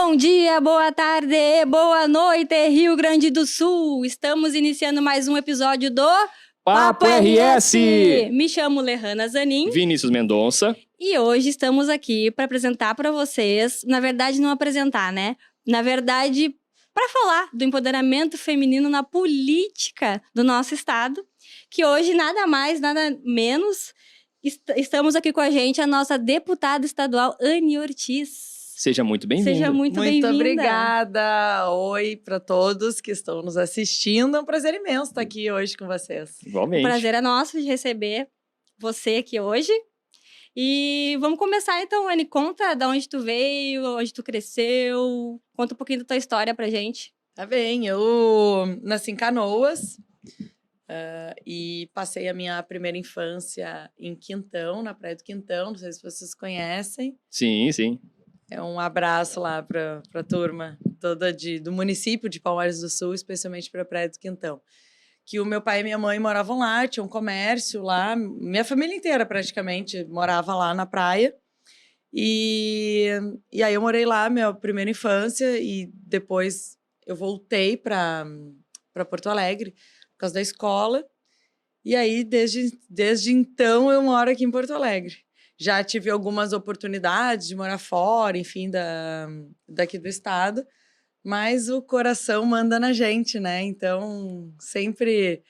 Bom dia, boa tarde, boa noite, Rio Grande do Sul. Estamos iniciando mais um episódio do Papo RS! Me chamo Lehana Zanin. Vinícius Mendonça. E hoje estamos aqui para apresentar para vocês, na verdade não apresentar, né? Na verdade, para falar do empoderamento feminino na política do nosso estado, que hoje nada mais, nada menos, estamos aqui com a gente a nossa deputada estadual Anny Ortiz. Seja muito bem-vinda. Seja muito bem-vinda. Muito obrigada. Oi para todos que estão nos assistindo. É um prazer imenso estar aqui hoje com vocês. Igualmente. O prazer é nosso de receber você aqui hoje. E vamos começar então, Anny. Conta de onde tu veio, onde tu cresceu. Conta um pouquinho da tua história pra gente. Tá bem, eu nasci em Canoas e passei a minha primeira infância em Quintão, na Praia do Quintão. Não sei se vocês conhecem. Sim, sim. É um abraço lá para a turma toda do município de Palmares do Sul, especialmente para a Praia do Quintão. Que o meu pai e minha mãe moravam lá, tinha um comércio lá, minha família inteira praticamente morava lá na praia. E aí eu morei lá minha primeira infância e depois eu voltei para Porto Alegre por causa da escola. E aí desde então eu moro aqui em Porto Alegre. Já tive algumas oportunidades de morar fora, enfim, daqui do estado, mas o coração manda na gente, né? Então, sempre,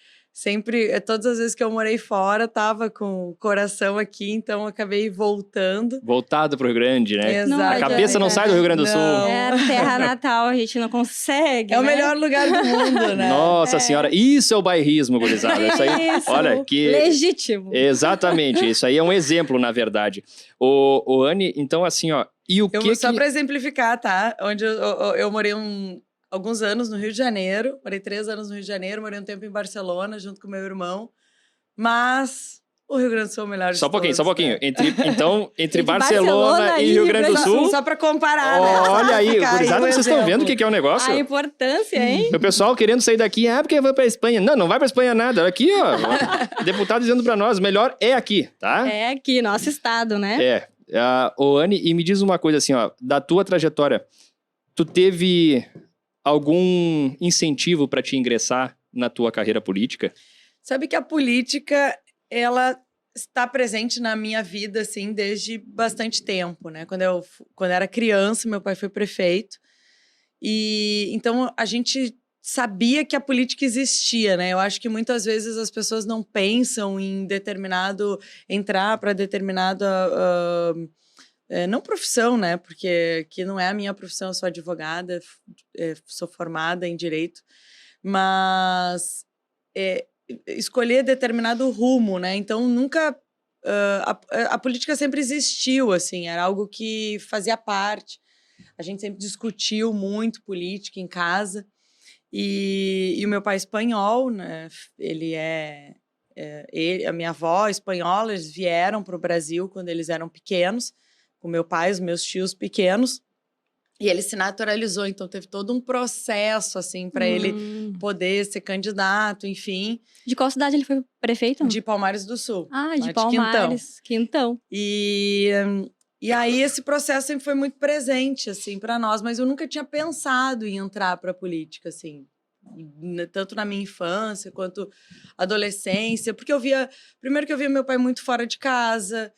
todas as vezes que eu morei fora, tava com o coração aqui, então acabei voltando. Voltado pro Rio Grande, né? Exato. A cabeça não sai do Rio Grande do Sul. É a terra natal, a gente não consegue, É o melhor lugar do mundo, né? Nossa senhora, isso é o bairrismo, gurizada. Isso aí, Isso, olha que... legítimo. Exatamente, isso aí é um exemplo, na verdade. O Anny, então assim, ó, e o que Só para exemplificar, tá? Onde eu morei alguns anos no Rio de Janeiro, morei 3 anos no Rio de Janeiro, morei um tempo em Barcelona, junto com meu irmão, mas o Rio Grande do Sul é o melhor de Só um pouquinho, todos, só um pouquinho. né? Entre Barcelona e Rio Grande do Sul... Só para comparar, né? Olha aí, Fica gurizada, vocês estão vendo o que é o negócio? A importância, hein? O pessoal querendo sair daqui, porque vai pra Espanha. Não vai pra Espanha nada. Aqui, ó, deputado dizendo pra nós, melhor é aqui, tá? É aqui, nosso estado, né? Ô Anny, e me diz uma coisa assim, ó, da tua trajetória, tu teve algum incentivo pra te ingressar na tua carreira política? Sabe que a política, ela está presente na minha vida, assim, desde bastante tempo, né? Quando eu era criança, meu pai foi prefeito. E então a gente sabia que a política existia, né? Eu acho que muitas vezes as pessoas não pensam em entrar para determinada não profissão, né? Porque que não é a minha profissão, eu sou advogada, sou formada em direito, mas escolher determinado rumo, né? Então nunca a política sempre existiu, assim, era algo que fazia parte. A gente sempre discutiu muito política em casa. E o meu pai é espanhol, né? Ele a minha avó é espanhola, eles vieram para o Brasil quando eles eram pequenos, com meu pai, os meus tios pequenos. E ele se naturalizou, então teve todo um processo, assim, para ele poder ser candidato, enfim. De qual cidade ele foi prefeito? De Palmares do Sul. Ah, de Palmares. Quintão. E aí esse processo sempre foi muito presente, assim, para nós, mas eu nunca tinha pensado em entrar para a política, assim, tanto na minha infância quanto adolescência, porque primeiro que eu via meu pai muito fora de casa,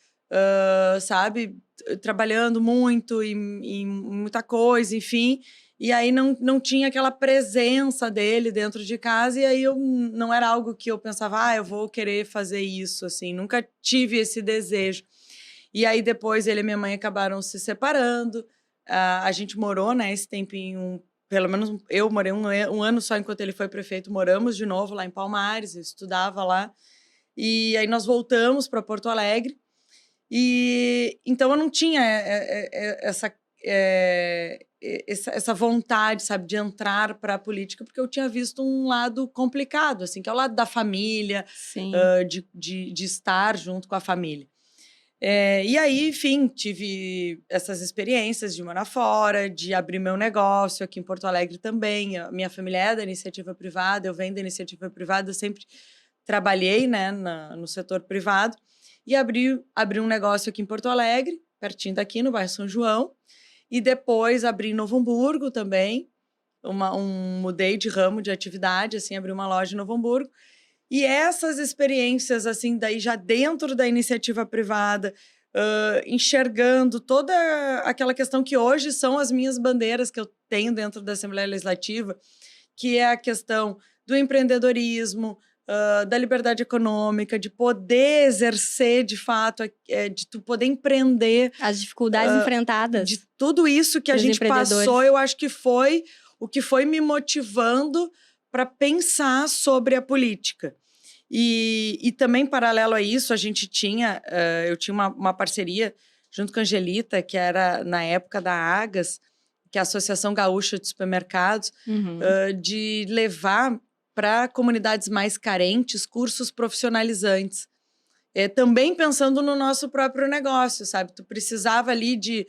sabe, trabalhando muito em muita coisa, enfim, e aí não tinha aquela presença dele dentro de casa, e aí não era algo que eu pensava, eu vou querer fazer isso, assim, nunca tive esse desejo. E aí depois ele e minha mãe acabaram se separando, a gente morou, né, esse tempinho, pelo menos eu morei um ano só enquanto ele foi prefeito, moramos de novo lá em Palmares, eu estudava lá, e aí nós voltamos para Porto Alegre, e então eu não tinha essa vontade, sabe, de entrar para a política, porque eu tinha visto um lado complicado, assim, que é o lado da família, de estar junto com a família. E aí, enfim, tive essas experiências de morar fora, de abrir meu negócio aqui em Porto Alegre também. A minha família é da iniciativa privada, eu venho da iniciativa privada, eu sempre trabalhei, né, no setor privado. E abri um negócio aqui em Porto Alegre, pertinho daqui, no bairro São João. e depois abri em Novo Hamburgo também, mudei de ramo de atividade, assim, abri uma loja em Novo Hamburgo. E essas experiências, assim, daí já dentro da iniciativa privada, enxergando toda aquela questão que hoje são as minhas bandeiras que eu tenho dentro da Assembleia Legislativa, que é a questão do empreendedorismo, da liberdade econômica, de poder exercer, de fato, de tu poder empreender. As dificuldades enfrentadas. De tudo isso que a gente passou, eu acho que foi o que foi me motivando para pensar sobre a política. E também, paralelo a isso, eu tinha uma parceria junto com a Angelita, que era na época da AGAS, que é a Associação Gaúcha de Supermercados, de levar para comunidades mais carentes cursos profissionalizantes. Também pensando no nosso próprio negócio, sabe? Tu precisava ali de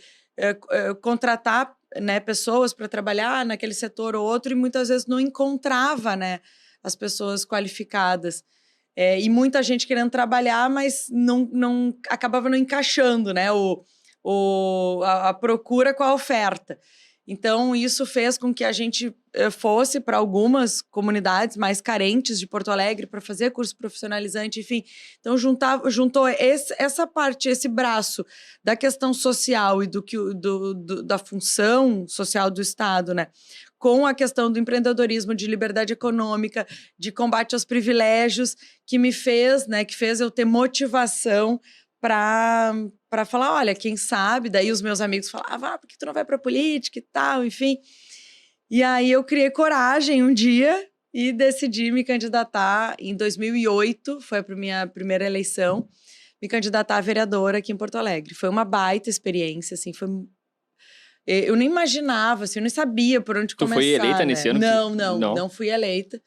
contratar, né, pessoas para trabalhar naquele setor ou outro e muitas vezes não encontrava, né, as pessoas qualificadas. E muita gente querendo trabalhar, mas acabava não encaixando, né, a procura com a oferta. Então, isso fez com que a gente fosse para algumas comunidades mais carentes de Porto Alegre para fazer curso profissionalizante, enfim. Então, juntou essa parte, esse braço da questão social e da função social do Estado, né? Com a questão do empreendedorismo, de liberdade econômica, de combate aos privilégios, que fez eu ter motivação para falar, olha, quem sabe, daí os meus amigos falavam, por que tu não vai para política e tal, enfim. E aí eu criei coragem um dia e decidi me candidatar em 2008, foi a minha primeira eleição, me candidatar a vereadora aqui em Porto Alegre. Foi uma baita experiência, assim, eu nem imaginava, assim, eu nem sabia por onde começar. Tu foi eleita nesse ano? Não fui eleita.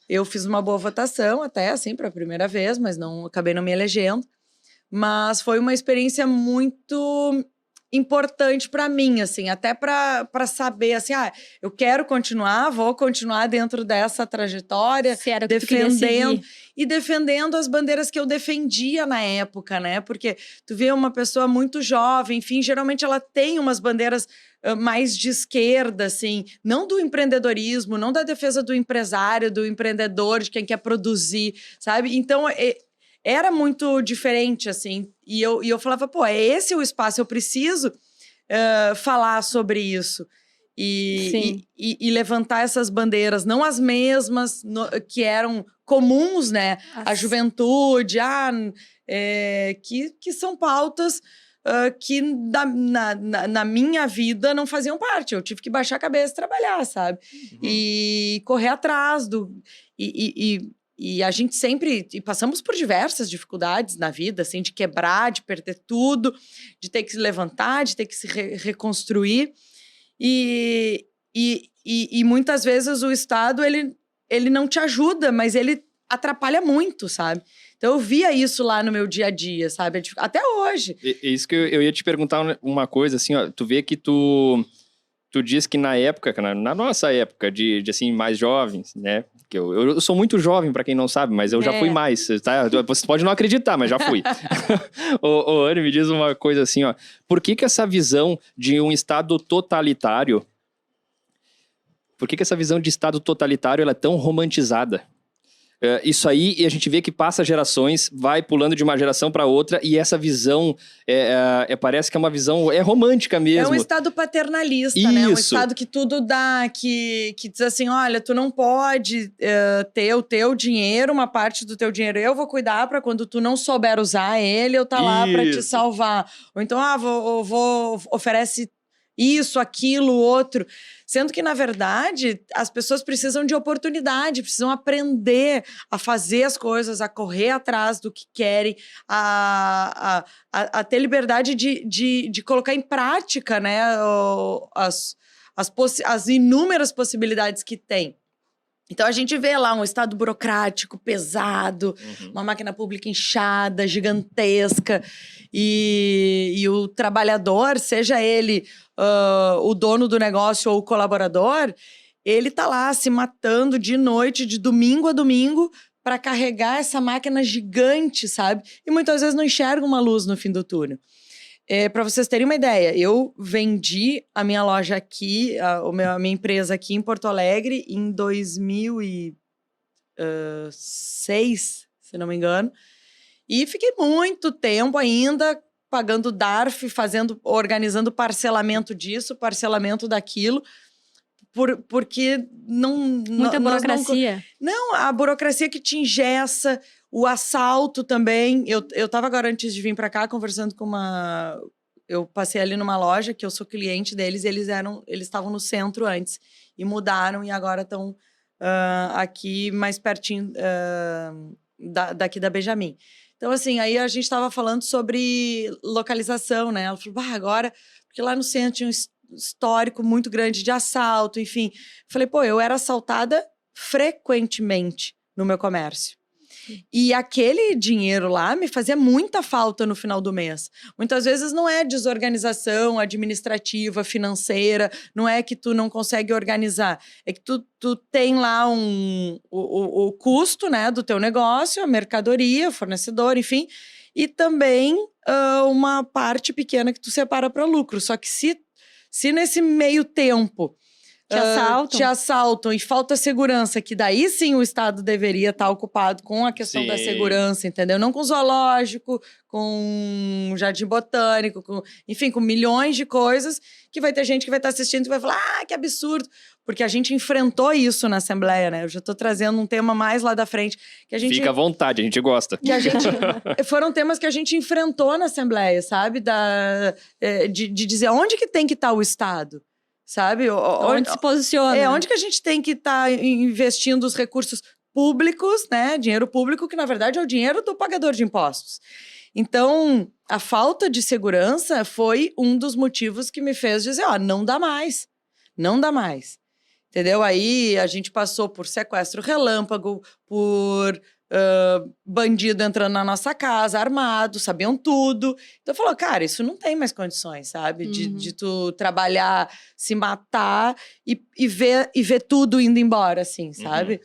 Eu fiz uma boa votação até, assim, para a primeira vez, mas acabei não me elegendo. Mas foi uma experiência muito importante para mim, assim, até para saber, assim, eu quero continuar, vou continuar dentro dessa trajetória, defendendo as bandeiras que eu defendia na época, né? Porque tu vê uma pessoa muito jovem, enfim, geralmente ela tem umas bandeiras mais de esquerda, assim, não do empreendedorismo, não da defesa do empresário, do empreendedor, de quem quer produzir, sabe? Então, era muito diferente, assim, e eu falava, é esse o espaço, eu preciso falar sobre isso e levantar essas bandeiras, não as mesmas que eram comuns, né? A juventude, que são pautas que na minha vida não faziam parte, eu tive que baixar a cabeça e trabalhar, sabe? E correr atrás E a gente sempre passamos por diversas dificuldades na vida, assim, de quebrar, de perder tudo, de ter que se levantar, de ter que se reconstruir. E muitas vezes o Estado, ele não te ajuda, mas ele atrapalha muito, sabe? Então eu via isso lá no meu dia a dia, sabe? Até hoje. É isso que eu ia te perguntar uma coisa, assim, ó. Tu vê que tu diz que na época, na nossa época de assim, mais jovens, né? Que eu sou muito jovem, para quem não sabe, mas eu já fui mais, tá? Você pode não acreditar, mas já fui. Ô, Anne, me diz uma coisa assim, ó. Por que essa visão de um Estado totalitário... Por que essa visão de Estado totalitário ela é tão romantizada? Isso aí, e a gente vê que passa gerações, vai pulando de uma geração para outra, e essa visão parece que é uma visão romântica mesmo. É um Estado paternalista, né? Um Estado que tudo dá, que diz assim, olha, tu não pode ter o teu dinheiro, uma parte do teu dinheiro eu vou cuidar para quando tu não souber usar ele, eu tá lá para te salvar. Ou então, oferece isso, aquilo, outro. Sendo que, na verdade, as pessoas precisam de oportunidade, precisam aprender a fazer as coisas, a correr atrás do que querem, a ter liberdade de colocar em prática, né, as inúmeras possibilidades que tem. Então, a gente vê lá um Estado burocrático, pesado, uma máquina pública inchada, gigantesca, e o trabalhador, seja ele o dono do negócio ou o colaborador, ele tá lá se matando de noite, de domingo a domingo, para carregar essa máquina gigante, sabe? E muitas vezes não enxerga uma luz no fim do túnel. Para vocês terem uma ideia, eu vendi a minha loja aqui, a minha empresa aqui em Porto Alegre em 2006, se não me engano. E fiquei muito tempo ainda pagando DARF, organizando parcelamento disso, parcelamento daquilo, porque Muita burocracia. Não, a burocracia que te engessa, o assalto também. Eu tava agora, antes de vir para cá, conversando com uma... Eu passei ali numa loja, que eu sou cliente deles, e eles estavam no centro antes. E mudaram, e agora estão aqui mais pertinho daqui da Benjamin. Então, assim, aí a gente estava falando sobre localização, né? Ela falou, agora... Porque lá no centro tinha um histórico muito grande de assalto, enfim. Falei, eu era assaltada frequentemente no meu comércio. E aquele dinheiro lá me fazia muita falta no final do mês. Muitas vezes não é desorganização administrativa, financeira, não é que tu não consegue organizar. É que tu tem lá o custo, né, do teu negócio, a mercadoria, o fornecedor, enfim, e também uma parte pequena que tu separa para lucro. Só que se nesse meio tempo te assaltam e falta segurança, que daí sim o Estado deveria estar ocupado com a questão da segurança, entendeu? Não com zoológico, com jardim botânico, enfim, com milhões de coisas, que vai ter gente que vai estar assistindo e vai falar, que absurdo. Porque a gente enfrentou isso na Assembleia, né? Eu já estou trazendo um tema mais lá da frente. Que a gente, fica à vontade, a gente gosta. Foram temas que a gente enfrentou na Assembleia, sabe? De dizer onde que tem que estar o Estado. Sabe? Onde se posiciona. Onde que a gente tem que estar investindo os recursos públicos, né? Dinheiro público, que na verdade é o dinheiro do pagador de impostos. Então, a falta de segurança foi um dos motivos que me fez dizer, não dá mais. Não dá mais. Entendeu? Aí a gente passou por sequestro relâmpago, por bandido entrando na nossa casa, armado, sabiam tudo. Então falou, cara, isso não tem mais condições, sabe? De tu trabalhar, se matar e ver tudo indo embora, assim, sabe?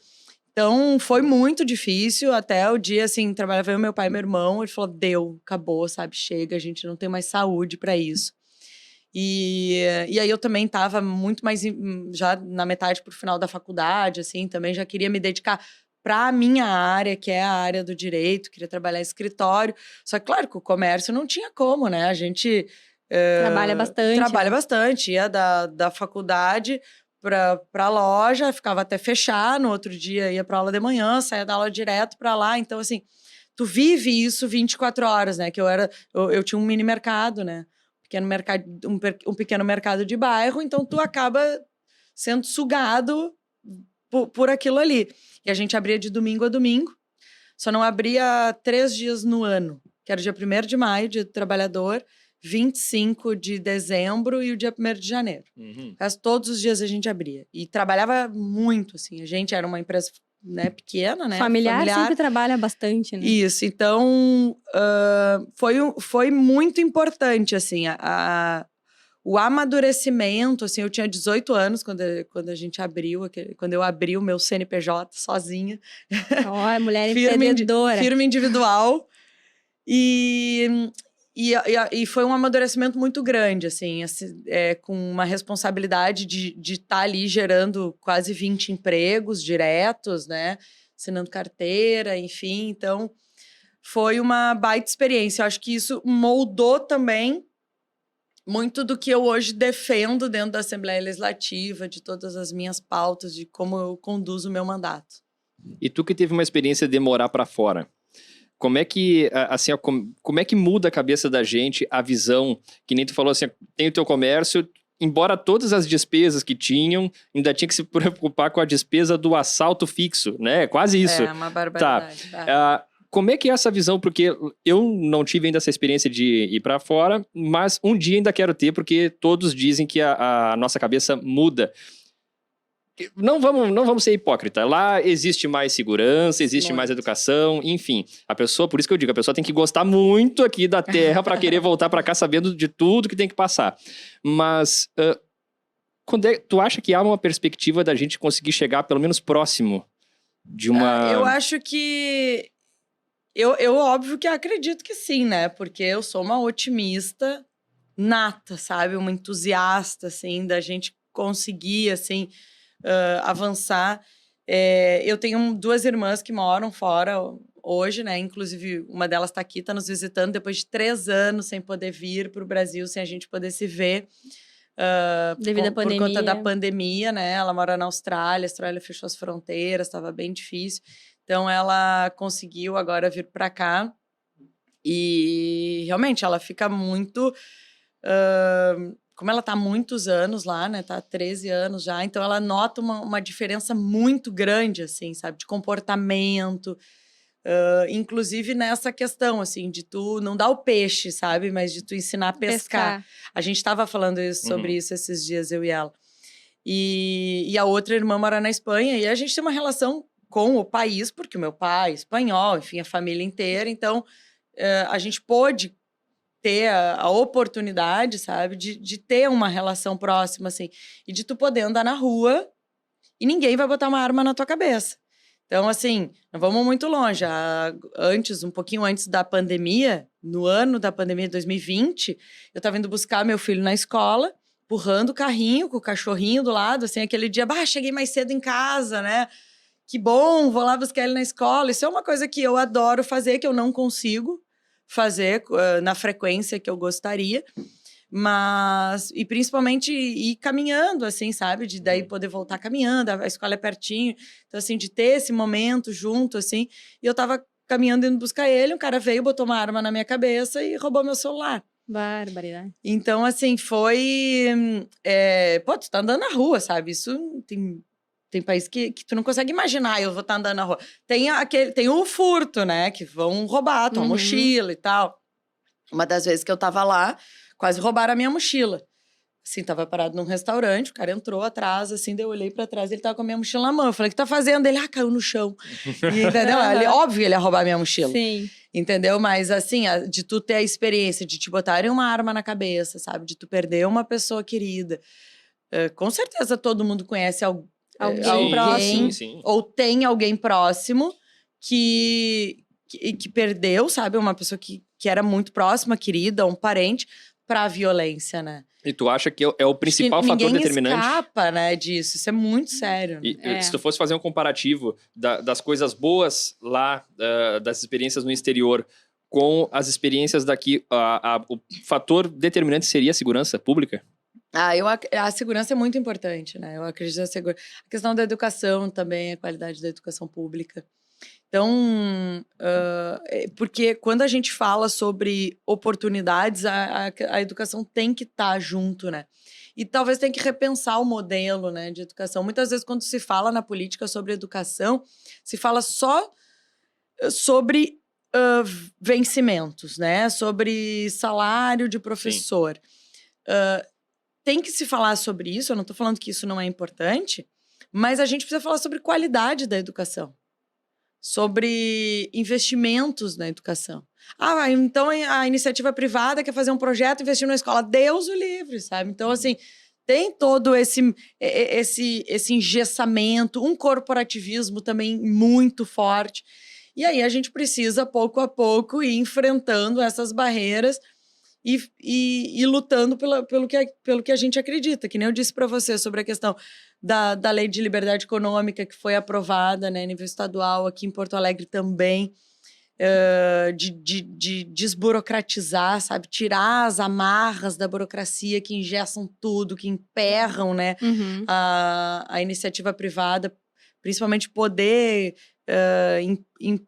Então foi muito difícil até o dia, assim, trabalhava eu, meu pai e meu irmão, ele falou, acabou, sabe? Chega, a gente não tem mais saúde para isso. E aí eu também estava muito mais já na metade pro final da faculdade, assim, também já queria me dedicar para a minha área, que é a área do direito, queria trabalhar em escritório. Só que, claro, que o comércio não tinha como, né? A gente trabalha bastante. Trabalha bastante. Ia da faculdade para a loja, ficava até fechar. No outro dia ia para aula de manhã, saía da aula direto para lá. Então, assim, tu vive isso 24 horas, né? Que eu tinha um mini mercado, né? Um pequeno mercado de bairro. Então, tu acaba sendo sugado por aquilo ali. E a gente abria de domingo a domingo, só não abria 3 dias no ano, que era o dia 1º de maio, dia do trabalhador, 25 de dezembro e o dia 1º de janeiro. Mas todos os dias a gente abria. E trabalhava muito, assim. A gente era uma empresa, né, pequena, né? Familiar sempre trabalha bastante, né? Isso. Então, foi muito importante, assim, o amadurecimento, assim, eu tinha 18 anos quando a gente abriu, quando eu abri o meu CNPJ sozinha. Mulher empreendedora. Firma individual. E foi um amadurecimento muito grande, assim com uma responsabilidade de estar ali gerando quase 20 empregos diretos, né? Assinando carteira, enfim. Então, foi uma baita experiência. Eu acho que isso moldou também muito do que eu hoje defendo dentro da Assembleia Legislativa, de todas as minhas pautas, de como eu conduzo o meu mandato. E tu que teve uma experiência de morar para fora, como é que, assim, como é que muda a cabeça da gente a visão, que nem tu falou assim, tem o teu comércio, embora todas as despesas que tinham, ainda tinha que se preocupar com a despesa do assalto fixo, né? Quase isso. É, uma barbaridade. Tá. Como é que é essa visão? Porque eu não tive ainda essa experiência de ir para fora, mas um dia ainda quero ter, porque todos dizem que a nossa cabeça muda. Não vamos ser hipócritas. Lá existe mais segurança, existe mais educação, enfim. Por isso que eu digo, a pessoa tem que gostar muito aqui da terra para querer voltar para cá sabendo de tudo que tem que passar. Mas tu acha que há uma perspectiva da gente conseguir chegar pelo menos próximo de uma... Eu acho que... Eu óbvio que acredito que sim, né? Porque eu sou uma otimista nata, sabe? Uma entusiasta, assim, da gente conseguir, assim, avançar. Eu tenho 2 irmãs que moram fora hoje, né? Inclusive, uma delas está aqui, está nos visitando depois de 3 anos sem poder vir para o Brasil, sem a gente poder se ver. Devido à pandemia. Por conta da pandemia, né? Ela mora na Austrália, a Austrália fechou as fronteiras, estava bem difícil. Então, ela conseguiu agora vir para cá. E, realmente, ela fica muito... como ela está há muitos anos lá, né? Tá há 13 anos já. Então, ela nota uma diferença muito grande, assim, sabe? De comportamento. Inclusive nessa questão, assim, de tu não dar o peixe, sabe? Mas de tu ensinar a pescar. A gente estava falando sobre isso esses dias, eu e ela. E a outra irmã mora na Espanha. E a gente tem uma relação com o país, porque o meu pai é espanhol, enfim, a família inteira. Então, a gente pôde ter a oportunidade, sabe? De ter uma relação próxima, assim. E de tu poder andar na rua e ninguém vai botar uma arma na tua cabeça. Então, assim, não vamos muito longe. Um pouquinho antes da pandemia, no ano da pandemia de 2020, eu estava indo buscar meu filho na escola, empurrando o carrinho com o cachorrinho do lado, assim, aquele dia, cheguei mais cedo em casa, né? Que bom, vou lá buscar ele na escola. Isso é uma coisa que eu adoro fazer, que eu não consigo fazer na frequência que eu gostaria. Mas, e principalmente ir caminhando, assim, sabe? De daí poder voltar caminhando, a escola é pertinho. Então, assim, de ter esse momento junto, assim. E eu tava caminhando indo buscar ele, um cara veio, botou uma arma na minha cabeça e roubou meu celular. Barbaridade. Então, assim, foi... tu tá andando na rua, sabe? Isso tem país que tu não consegue imaginar, eu vou estar andando na rua. Tem o furto, né? Que vão roubar a tua mochila e tal. Uma das vezes que eu tava lá, quase roubaram a minha mochila. Assim, tava parado num restaurante, o cara entrou atrás, assim, daí eu olhei pra trás, ele tava com a minha mochila na mão. Eu falei, o que tá fazendo? Ele, caiu no chão. E, entendeu? Óbvio ele ia roubar a minha mochila. Sim. Entendeu? Mas, assim, de tu ter a experiência de te botarem uma arma na cabeça, sabe? De tu perder uma pessoa querida. Com certeza todo mundo conhece alguém próximo. Sim. Ou tem alguém próximo que perdeu, sabe? Uma pessoa que era muito próxima, querida, um parente, pra violência, né? E tu acha que é o principal fator determinante? Ninguém escapa, né, disso. Isso é muito sério. E se tu fosse fazer um comparativo das coisas boas lá, das experiências no exterior, com as experiências daqui, o fator determinante seria a segurança pública? A segurança é muito importante, né? Eu acredito a questão da educação também, a qualidade da educação pública. Então, porque quando a gente fala sobre oportunidades, a educação tem que estar junto, né? E talvez tenha que repensar o modelo, né, de educação. Muitas vezes, quando se fala na política sobre educação, se fala só sobre vencimentos, né? Sobre salário de professor. Tem que se falar sobre isso, eu não estou falando que isso não é importante, mas a gente precisa falar sobre qualidade da educação. Sobre investimentos na educação. Então a iniciativa privada quer fazer um projeto, investir na escola. Deus o livre, sabe? Então, assim, tem todo esse engessamento, um corporativismo também muito forte. E aí a gente precisa, pouco a pouco, ir enfrentando essas barreiras e lutando pelo que a gente acredita. Que nem eu disse para você sobre a questão da Lei de Liberdade Econômica, que foi aprovada, né, a nível estadual, aqui em Porto Alegre também, de desburocratizar, sabe? Tirar as amarras da burocracia que engessam tudo, que emperram, né, a iniciativa privada, principalmente poder...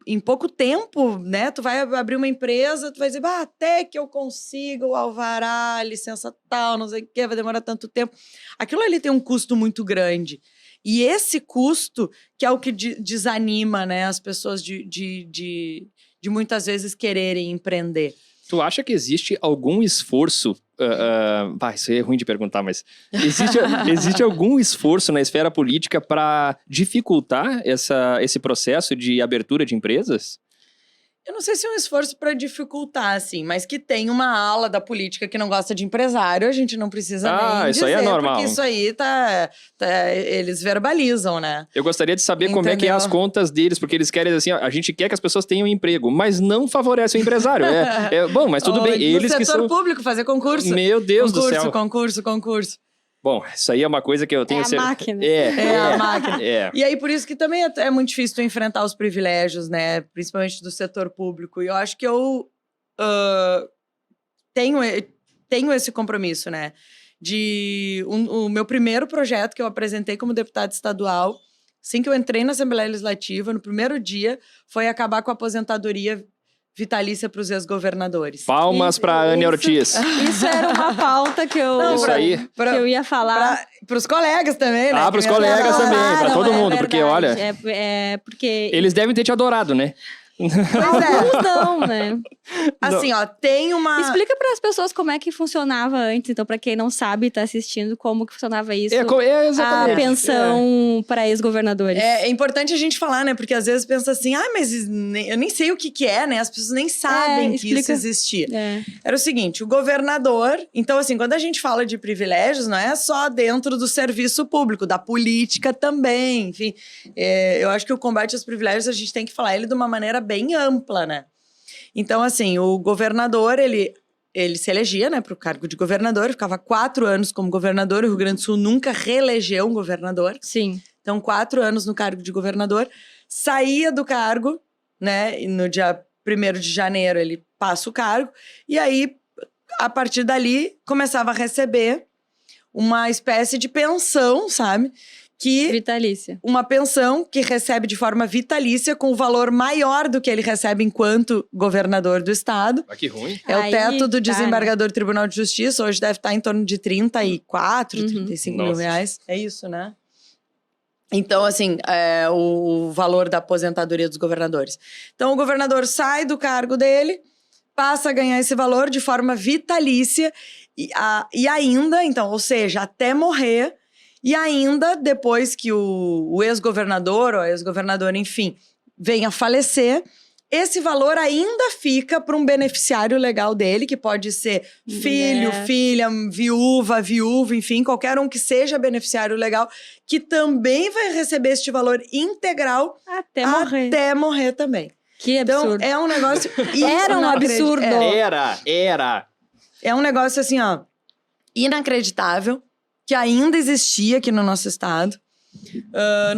em pouco tempo, né? Tu vai abrir uma empresa, tu vai dizer, até que eu consiga o alvará, a licença tal, não sei o que, vai demorar tanto tempo. Aquilo ali tem um custo muito grande. E esse custo que é o que desanima, né, as pessoas de muitas vezes quererem empreender. Tu acha que existe algum esforço... isso é ruim de perguntar, mas... Existe algum esforço na esfera política para dificultar esse processo de abertura de empresas? eu não sei se é um esforço para dificultar, assim, mas que tem uma ala da política que não gosta de empresário, a gente não precisa nem isso aí dizer, é normal. porque isso aí eles verbalizam, né? Eu gostaria de saber como é que é as contas deles, porque eles querem, assim, a gente quer que as pessoas tenham emprego, mas não favorece o empresário. Bom, mas tudo bem, eles que são... No setor público, fazer concurso. Meu Deus do céu. Concurso. Bom, isso aí é uma coisa que eu tenho a máquina. É a máquina. É. E aí, por isso que também é muito difícil tu enfrentar os privilégios, né? Principalmente do setor público. E eu acho que eu tenho esse compromisso, né? O meu primeiro projeto que eu apresentei como deputada estadual, assim que eu entrei na Assembleia Legislativa, no primeiro dia, foi acabar com a aposentadoria vitalícia para os ex-governadores. Palmas para Ana Ortiz. Isso era uma pauta que eu, Isso aí. que eu ia falar. Para os colegas também, né? Para os colegas também, para todo mundo, porque olha... porque... Eles devem ter te adorado, né? Pois é. Alguns não, né? Assim, ó, tem uma... Explica para as pessoas como é que funcionava antes. Então, para quem não sabe, tá assistindo, como que funcionava isso. Exatamente. A pensão para ex-governadores. É importante a gente falar, né? Porque às vezes pensa assim, mas eu nem sei o que é, né? As pessoas nem sabem que isso existia. Era o seguinte, o governador... Então, assim, quando a gente fala de privilégios, não é só dentro do serviço público, da política também. Enfim, eu acho que o combate aos privilégios, a gente tem que falar ele de uma maneira bem ampla, né? Então, assim, o governador, ele se elegia, né, para o cargo de governador, ficava 4 anos como governador, o Rio Grande do Sul nunca reelegeu um governador. Sim. Então, 4 anos no cargo de governador, saía do cargo, né, e no dia 1º de janeiro ele passa o cargo, e aí, a partir dali, começava a receber uma espécie de pensão, sabe? Vitalícia. Uma pensão que recebe de forma vitalícia com o valor maior do que ele recebe enquanto governador do estado. Que ruim. É o teto do desembargador do Tribunal de Justiça, hoje deve estar em torno de 34, 35 mil reais. É isso, né? Então, assim, o valor da aposentadoria dos governadores. Então, o governador sai do cargo dele, passa a ganhar esse valor de forma vitalícia e ainda, então, ou seja, até morrer. E ainda, depois que o ex-governador ou a ex-governadora, enfim, venha a falecer, esse valor ainda fica para um beneficiário legal dele, que pode ser filho, filha, viúva, enfim, qualquer um que seja beneficiário legal, que também vai receber este valor integral até morrer também. Que absurdo. Então, é um negócio... Era um absurdo. Era. É um negócio, assim, ó, inacreditável, que ainda existia aqui no nosso estado.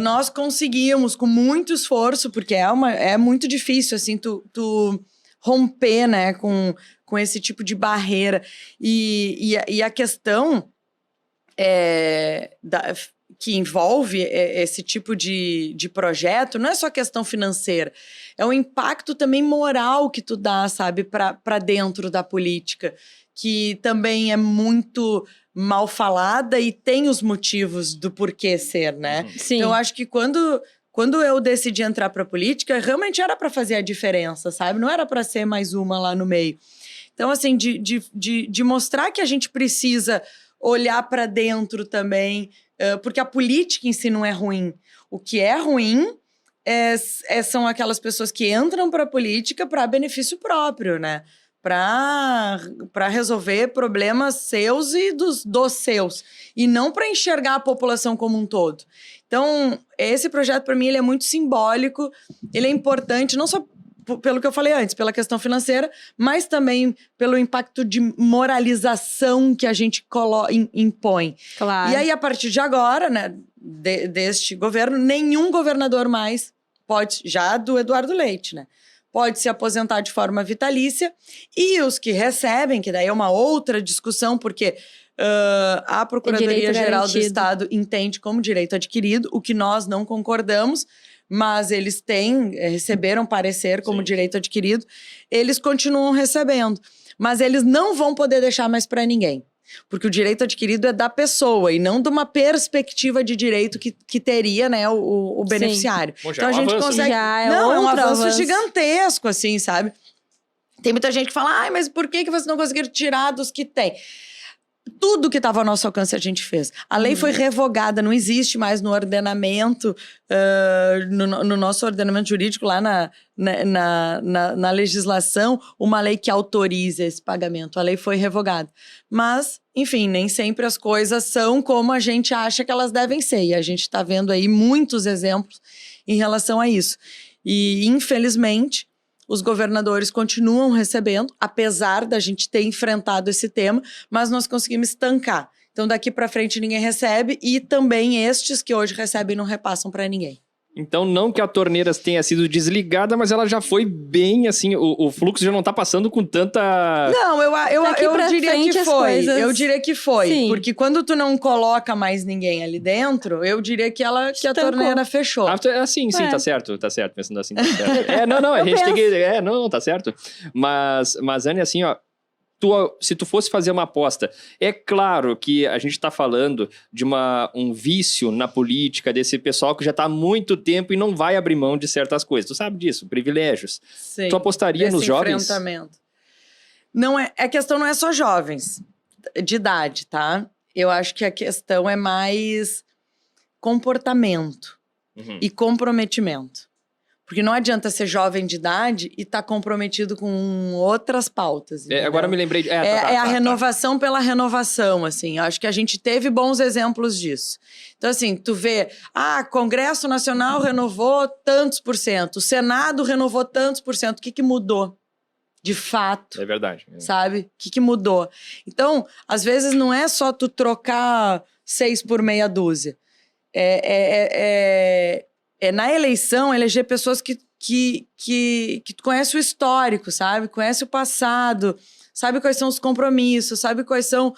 Nós conseguimos, com muito esforço, porque é muito difícil, assim, tu romper, né, com esse tipo de barreira. E a questão que envolve esse tipo de projeto não é só questão financeira, é o impacto também moral que tu dá, sabe, para dentro da política, que também é muito mal falada e tem os motivos do porquê ser, né? Sim. Então, eu acho que quando eu decidi entrar pra política, realmente era pra fazer a diferença, sabe? Não era pra ser mais uma lá no meio. Então, assim, de mostrar que a gente precisa olhar pra dentro também, porque a política em si não é ruim. O que é ruim são aquelas pessoas que entram pra política para benefício próprio, né? Para resolver problemas seus e dos seus. E não para enxergar a população como um todo. Então, esse projeto, para mim, ele é muito simbólico. Ele é importante, não só pelo que eu falei antes, pela questão financeira, mas também pelo impacto de moralização que a gente impõe. Claro. E aí, a partir de agora, né, deste governo, nenhum governador mais pode, já do Eduardo Leite, né? Pode se aposentar de forma vitalícia, e os que recebem, que daí é uma outra discussão, porque a Procuradoria-Geral do Estado entende como direito adquirido, o que nós não concordamos, mas eles receberam parecer como direito adquirido, eles continuam recebendo, mas eles não vão poder deixar mais para ninguém. Porque o direito adquirido é da pessoa e não de uma perspectiva de direito que teria, né, o beneficiário. Bom, então a gente consegue. É um avanço gigantesco, assim, sabe? Tem muita gente que fala, mas por que vocês não conseguiram tirar dos que tem? tudo que estava ao nosso alcance a gente fez. A lei foi revogada, não existe mais no ordenamento, no nosso ordenamento jurídico, lá na legislação, uma lei que autoriza esse pagamento. A lei foi revogada. Mas, enfim, nem sempre as coisas são como a gente acha que elas devem ser. E a gente está vendo aí muitos exemplos em relação a isso. E, infelizmente, os governadores continuam recebendo, apesar da gente ter enfrentado esse tema, mas nós conseguimos estancar. Então, daqui para frente, ninguém recebe e também estes que hoje recebem não repassam para ninguém. Então, não que a torneira tenha sido desligada, mas ela já foi bem, assim, o fluxo já não tá passando com tanta... Não, eu diria que foi. Coisas... Eu diria que foi. Sim. Porque quando tu não coloca mais ninguém ali dentro, eu diria que a torneira fechou. Sim, tá certo, pensando assim, tá certo. Não, a gente tem que... Não, tá certo. Mas Anne, assim, ó, se tu fosse fazer uma aposta, é claro que a gente tá falando de um vício na política, desse pessoal que já tá há muito tempo e não vai abrir mão de certas coisas. Tu sabe disso, privilégios. Sim, tu apostaria nos jovens? Enfrentamento. Não é, a questão não é só jovens de idade, tá? Eu acho que a questão é mais comportamento e comprometimento. Porque não adianta ser jovem de idade e estar comprometido com outras pautas. Agora eu me lembrei de... a renovação pela renovação, assim. Acho que a gente teve bons exemplos disso. Então, assim, tu vê... Congresso Nacional renovou tantos %. O Senado renovou tantos %. O que mudou? De fato. É verdade. Sabe? O que mudou? Então, às vezes, não é só tu trocar 6 por meia dúzia. Na eleição, eleger pessoas que conhecem o histórico, sabe? Conhece o passado, sabe quais são os compromissos, sabe quais são...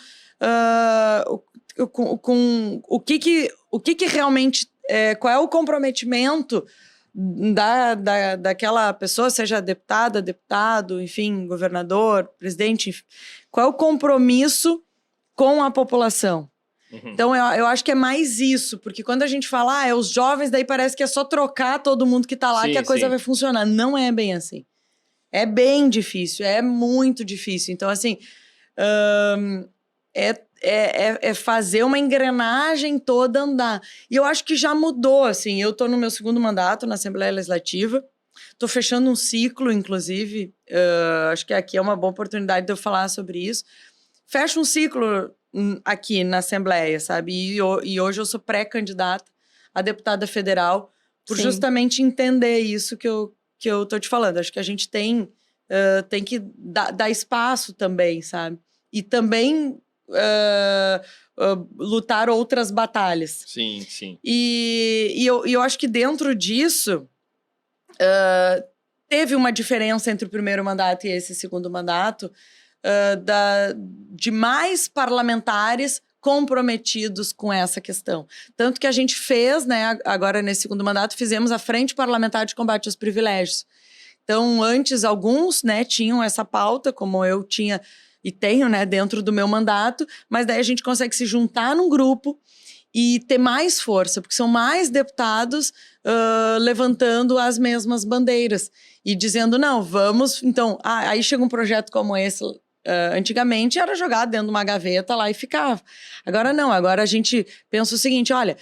o que realmente... qual é o comprometimento daquela pessoa, seja deputada, deputado, enfim, governador, presidente... Enfim, qual é o compromisso com a população? Então, eu acho que é mais isso, porque quando a gente fala, os jovens, daí parece que é só trocar todo mundo que tá lá que a coisa vai funcionar. Não é bem assim. É bem difícil, é muito difícil. Então, assim, é fazer uma engrenagem toda andar. E eu acho que já mudou, assim. Eu tô no meu 2º mandato na Assembleia Legislativa, tô fechando um ciclo, inclusive. Acho que aqui é uma boa oportunidade de eu falar sobre isso. Fecho um ciclo aqui na Assembleia, sabe? E hoje eu sou pré-candidata a deputada federal por justamente entender isso que eu tô te falando. Acho que a gente tem que dar espaço também, sabe? E também lutar outras batalhas. Sim, sim. E eu acho que dentro disso teve uma diferença entre o 1º mandato e esse 2º mandato, de mais parlamentares comprometidos com essa questão. Tanto que a gente fez, né, agora nesse 2º mandato, fizemos a Frente Parlamentar de Combate aos Privilégios. Então, antes, alguns, né, tinham essa pauta, como eu tinha e tenho, né, dentro do meu mandato, mas daí a gente consegue se juntar num grupo e ter mais força, porque são mais deputados levantando as mesmas bandeiras e dizendo, não, vamos... Então, aí chega um projeto como esse... antigamente era jogado dentro de uma gaveta lá e ficava. Agora não, agora a gente pensa o seguinte, olha,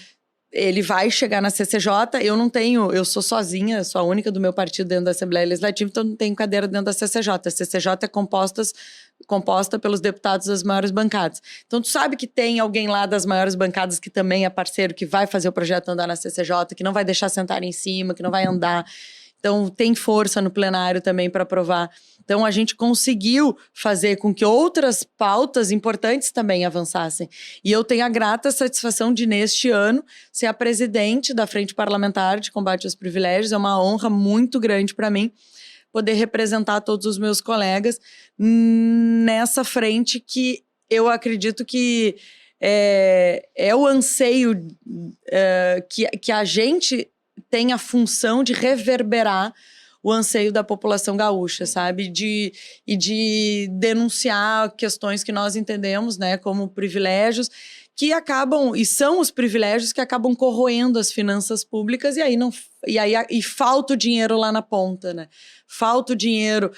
ele vai chegar na CCJ, eu sou sozinha, sou a única do meu partido dentro da Assembleia Legislativa, então não tenho cadeira dentro da CCJ. A CCJ é composta pelos deputados das maiores bancadas. Então tu sabe que tem alguém lá das maiores bancadas que também é parceiro, que vai fazer o projeto andar na CCJ, que não vai deixar sentar em cima, que não vai andar... Então, tem força no plenário também para aprovar. Então, a gente conseguiu fazer com que outras pautas importantes também avançassem. E eu tenho a grata satisfação de, neste ano, ser a presidente da Frente Parlamentar de Combate aos Privilégios. É uma honra muito grande para mim poder representar todos os meus colegas nessa frente que eu acredito que é o anseio que a gente... tem a função de reverberar o anseio da população gaúcha, sabe? De denunciar questões que nós entendemos, né, como privilégios, que acabam, e são os privilégios que acabam corroendo as finanças públicas, e falta o dinheiro lá na ponta, né? Falta o dinheiro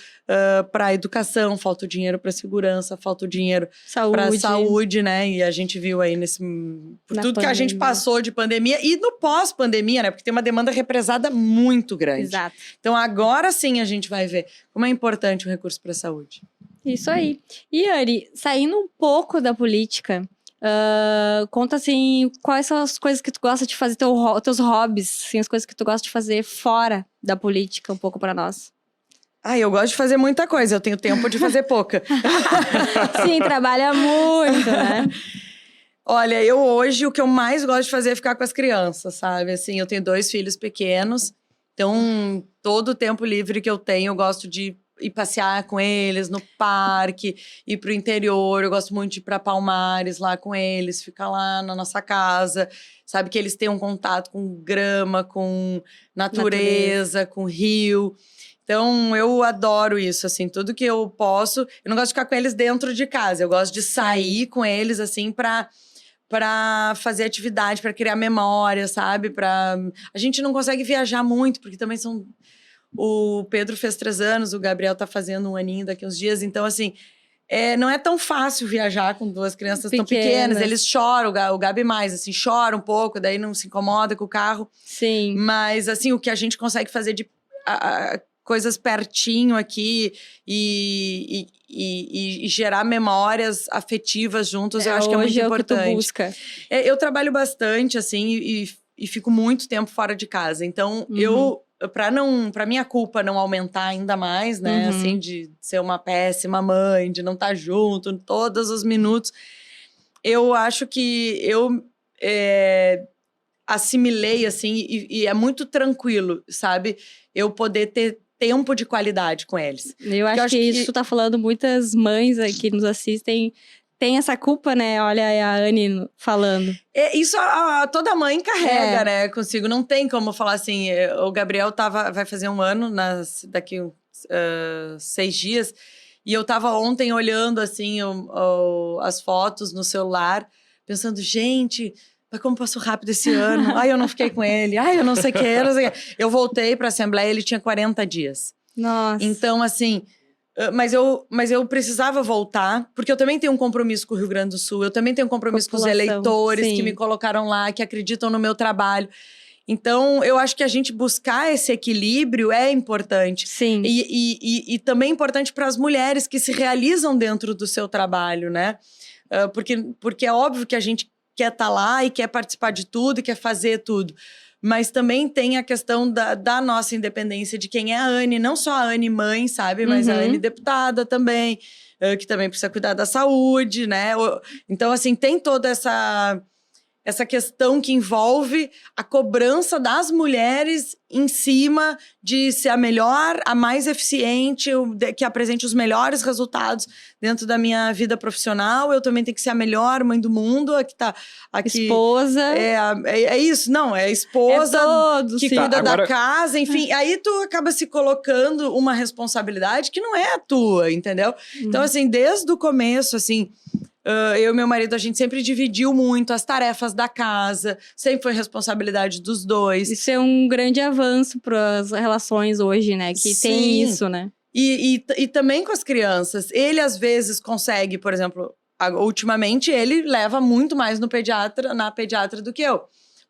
para a educação, falta o dinheiro para a segurança, falta o dinheiro para a saúde, né? E a gente viu aí por tudo pandemia. Que a gente passou de pandemia e no pós-pandemia, né? Porque tem uma demanda represada muito grande. Exato. Então agora sim a gente vai ver como é importante o recurso para a saúde. Isso aí. E Ari, saindo um pouco da política, conta assim, quais são as coisas que tu gosta de fazer, teus hobbies, assim, as coisas que tu gosta de fazer fora da política, um pouco para nós. Eu gosto de fazer muita coisa, eu tenho tempo de fazer pouca. Sim, trabalha muito, né? Olha, eu hoje, o que eu mais gosto de fazer é ficar com as crianças, sabe? Assim, eu tenho 2 filhos pequenos, então todo o tempo livre que eu tenho, eu gosto de ir passear com eles no parque, ir pro interior. Eu gosto muito de ir pra Palmares lá com eles, ficar lá na nossa casa. Sabe, que eles têm um contato com grama, com natureza, com rio. Então, eu adoro isso, assim, tudo que eu posso. Eu não gosto de ficar com eles dentro de casa, eu gosto de sair com eles, assim, pra fazer atividade, pra criar memória, sabe? A gente não consegue viajar muito, porque também são... O Pedro fez 3 anos, o Gabriel tá fazendo 1 aninho daqui uns dias. Então, assim, não é tão fácil viajar com 2 crianças tão pequenas. Eles choram, o Gabi mais, assim, chora um pouco, daí não se incomoda com o carro. Sim. Mas, assim, o que a gente consegue fazer de coisas pertinho aqui e gerar memórias afetivas juntos, eu acho que é muito importante. É o que tu busca. Eu trabalho bastante, assim, e fico muito tempo fora de casa. Então, pra minha culpa não aumentar ainda mais, né? Assim, de ser uma péssima mãe, de não estar junto todos os minutos. Eu acho que eu assimilei, assim, e é muito tranquilo, sabe? Eu poder ter tempo de qualidade com eles. Eu acho que isso tá falando, muitas mães aqui nos assistem... Tem essa culpa, né? Olha a Anne falando. Isso toda mãe carrega, né? Consigo. Não tem como falar assim... O Gabriel vai fazer 1 ano daqui 6 dias. E eu tava ontem olhando, assim, as fotos no celular. Pensando, gente... Mas como passou rápido esse ano. Eu não fiquei com ele. Eu não sei o que, não sei o que. Eu voltei pra Assembleia, ele tinha 40 dias. Nossa. Então, assim... Mas eu precisava voltar, porque eu também tenho um compromisso com o Rio Grande do Sul, eu também tenho um compromisso com os eleitores que me colocaram lá, que acreditam no meu trabalho. Então, eu acho que a gente buscar esse equilíbrio é importante. Sim. E também é importante para as mulheres que se realizam dentro do seu trabalho, né? Porque é óbvio que a gente quer estar lá e quer participar de tudo e quer fazer tudo. Mas também tem a questão da nossa independência, de quem é a Anne. Não só a Anne mãe, sabe? Mas a Anne deputada também, que também precisa cuidar da saúde, né? Então, assim, tem toda essa questão que envolve a cobrança das mulheres em cima de ser a melhor, a mais eficiente, que apresente os melhores resultados dentro da minha vida profissional. Eu também tenho que ser a melhor mãe do mundo, a que tá aqui. Esposa. É isso, não, é a esposa que cuida da casa, enfim. Aí tu acaba se colocando uma responsabilidade que não é a tua, entendeu? Então, assim, desde o começo, assim... eu e meu marido, a gente sempre dividiu muito as tarefas da casa. Sempre foi responsabilidade dos 2. Isso é um grande avanço para as relações hoje, né? Que Sim. tem isso, né? E também com as crianças. Ele, às vezes, consegue, por exemplo... Ultimamente, ele leva muito mais na pediatra do que eu.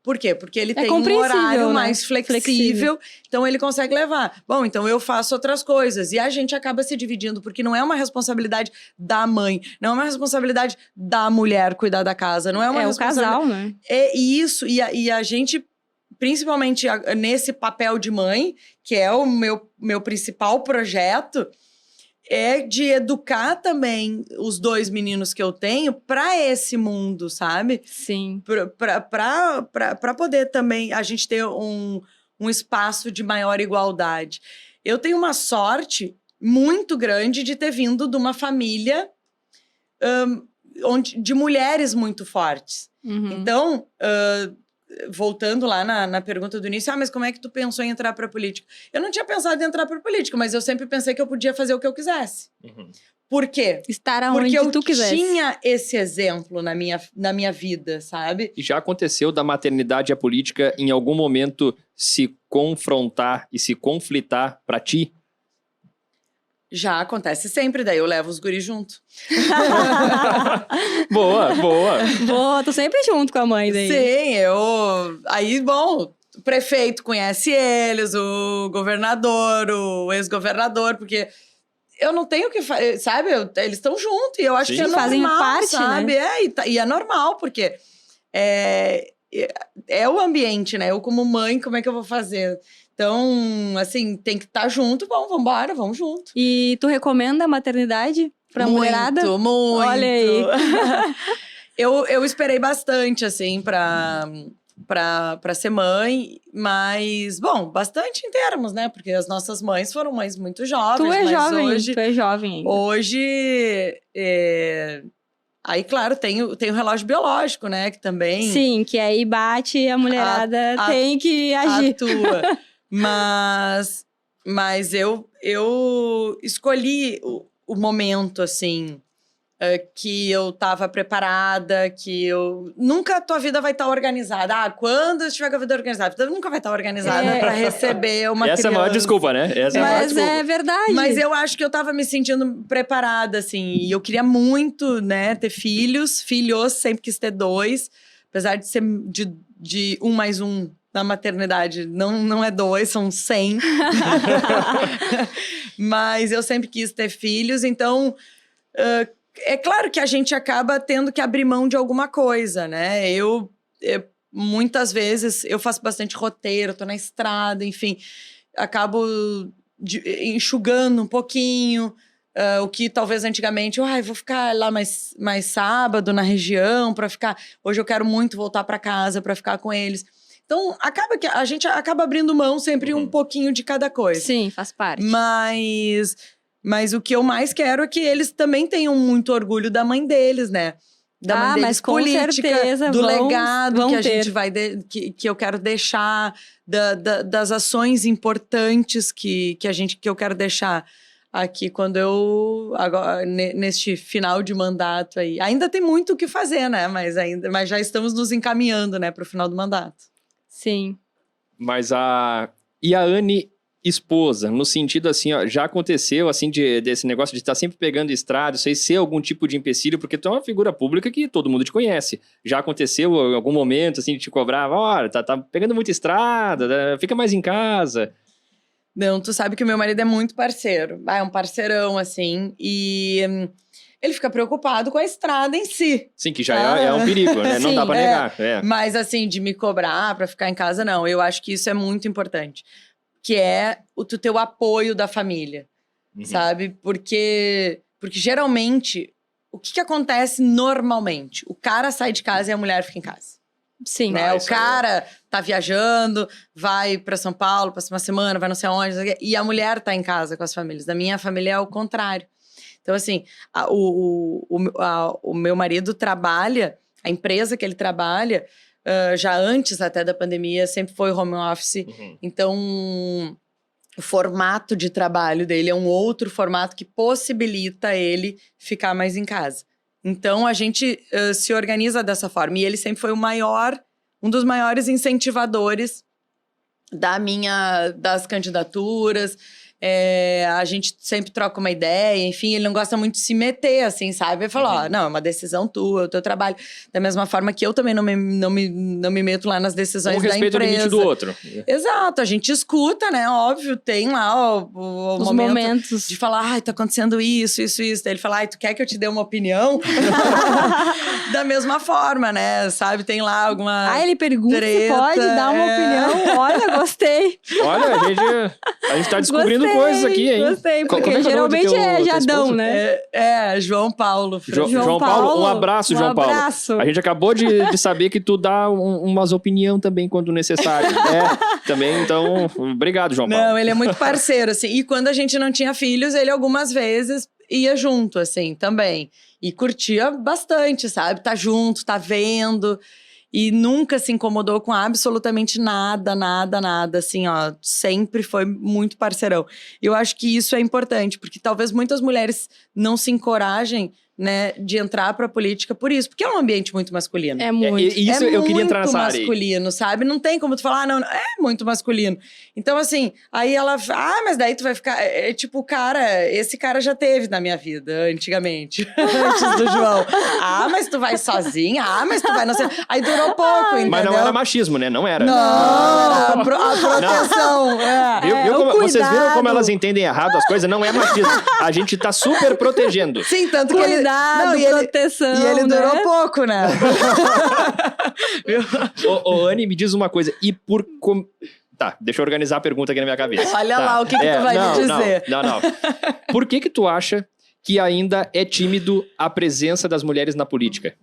Por quê? Porque ele tem um horário mais flexível, então ele consegue levar. Bom, então eu faço outras coisas. E a gente acaba se dividindo, porque não é uma responsabilidade da mãe, não é uma responsabilidade da mulher cuidar da casa, não é uma responsabilidade... o casal, né? É isso, e a gente, principalmente nesse papel de mãe, que é o meu principal projeto, é de educar também os 2 meninos que eu tenho para esse mundo, sabe? Sim. Para poder também a gente ter um espaço de maior igualdade. Eu tenho uma sorte muito grande de ter vindo de uma família de mulheres muito fortes. Então, voltando lá na pergunta do início, mas como é que tu pensou em entrar pra política? Eu não tinha pensado em entrar pra política, mas eu sempre pensei que eu podia fazer o que eu quisesse. Por quê? Estar aonde Porque tu eu quisesse. tinha esse exemplo na minha vida, sabe? E já aconteceu da maternidade e a política em algum momento se confrontar e se conflitar pra ti? Já acontece sempre, daí eu levo os guris junto. Boa, boa. Boa, tô sempre junto com a mãe daí. Sim, Aí, bom, o prefeito conhece eles, o governador, o ex-governador, porque eu não tenho o que fazer, sabe? Eles estão juntos e eu acho Sim. que é normal, Fazem parte, sabe? né? E é normal, porque é o ambiente, né? Eu como mãe, como é que eu vou fazer? Então, assim, tem que estar junto, vamos embora, vamos junto. E tu recomenda a maternidade pra mulherada? Muito. Olha aí. Eu esperei bastante, assim, pra ser mãe, mas, bom, bastante em termos, né? Porque as nossas mães foram mães muito jovens, Tu é mas jovem, hoje... tu é jovem ainda. Hoje, aí, claro, tem o relógio biológico, né? Que também Sim, que aí bate e a mulherada tem que agir. atua. Mas eu escolhi o momento, assim, que eu tava preparada, que eu... Nunca a tua vida vai estar organizada. Quando eu estiver com a vida organizada, tu nunca vai estar organizada pra receber uma criança. Essa é a maior desculpa, né? Essa é a maior Mas desculpa. é verdade. Mas eu acho que eu tava me sentindo preparada, assim. E eu queria muito, né, ter filhos. Filhos, sempre quis ter 2. Apesar de ser de 1 mais 1 na maternidade. Não é 2, são 100. Mas eu sempre quis ter filhos. Então, é claro que a gente acaba tendo que abrir mão de alguma coisa, né? Eu muitas vezes, eu faço bastante roteiro, tô na estrada, enfim. Acabo enxugando um pouquinho, o que talvez antigamente, vou ficar lá mais sábado na região para ficar. Hoje eu quero muito voltar para casa para ficar com eles. Então acaba que a gente acaba abrindo mão sempre um pouquinho de cada coisa. Sim, faz parte. Mas o que eu mais quero é que eles também tenham muito orgulho da mãe deles, né? Da mãe deles, mas com política, certeza do vão legado que a ter. gente vai que eu quero deixar, das ações importantes que eu quero deixar aqui quando agora neste final de mandato aí. Ainda tem muito o que fazer, né? Mas já estamos nos encaminhando, né, para o final do mandato. Sim. Mas e a Anne esposa, no sentido assim, ó, já aconteceu assim desse negócio de estar sempre pegando estrada, isso aí ser algum tipo de empecilho, porque tu é uma figura pública que todo mundo te conhece. Já aconteceu em algum momento assim de te cobrar, olha, tá pegando muita estrada, né? Fica mais em casa. Não, tu sabe que o meu marido é muito parceiro. É um parceirão, assim. E ele fica preocupado com a estrada em si. Sim, que já é um perigo, né? Não Sim, dá pra negar. Mas, assim, de me cobrar pra ficar em casa, não. Eu acho que isso é muito importante. Que é tu ter o apoio da família, sabe? Porque geralmente, o que acontece normalmente? O cara sai de casa e a mulher fica em casa. Sim. Né? O cara tá viajando, vai pra São Paulo, passa uma semana, vai não sei aonde, e a mulher tá em casa com as famílias. Da minha família é o contrário. Então, assim, o meu marido trabalha, a empresa que ele trabalha, já antes até da pandemia, sempre foi home office. Então, o formato de trabalho dele é um outro formato que possibilita ele ficar mais em casa. Então, a gente se organiza dessa forma. E ele sempre foi um dos maiores incentivadores das candidaturas. A gente sempre troca uma ideia, enfim, ele não gosta muito de se meter, assim, sabe? Ele fala, não, é uma decisão tua, é o teu trabalho. Da mesma forma que eu também não me meto lá nas decisões da empresa. Com respeito ao limite do outro. Exato, a gente escuta, né? Óbvio, tem lá os momentos de falar, tá acontecendo isso. Daí ele fala, tu quer que eu te dê uma opinião? Da mesma forma, né? Sabe, tem lá alguma ele pergunta treta, se pode dar uma opinião. Olha, gostei. Olha, a gente tá descobrindo coisas aqui, hein? Gostei, porque Como é que é o nome do geralmente é teu Jadão, esposo? né? João Paulo. João Paulo, um abraço, João Paulo. Abraço. A gente acabou de saber que tu dá umas opinião também quando necessário. Também, então, obrigado, João Paulo. Não, ele é muito parceiro, assim. E quando a gente não tinha filhos, ele algumas vezes ia junto, assim, também. E curtia bastante, sabe? Tá junto, tá vendo. E nunca se incomodou com absolutamente nada, assim, ó. Sempre foi muito parceirão. Eu acho que isso é importante, porque talvez muitas mulheres não se encorajem, né, de entrar pra política por isso. Porque é um ambiente muito masculino. É muito. Isso eu queria entrar nessa área. É muito masculino, sabe? Não tem como tu falar, não, é muito masculino. Então, assim, aí ela... mas daí tu vai ficar... tipo, esse cara já teve na minha vida, antigamente. Antes do João. Mas tu vai sozinha? Mas tu vai... Não sei. Aí durou pouco, entendeu? Mas não era machismo, né? Não era. Não, a proteção. Vocês viram como elas entendem errado as coisas? Não é machismo. A gente tá super protegendo. Sim, tanto que ele... proteção, E ele durou pouco, né? Ô, Anne, me diz uma coisa. E por... Tá, deixa eu organizar a pergunta aqui na minha cabeça. Olha tá. lá o que tu vai me dizer. Não. Por que tu acha que ainda é tímido a presença das mulheres na política?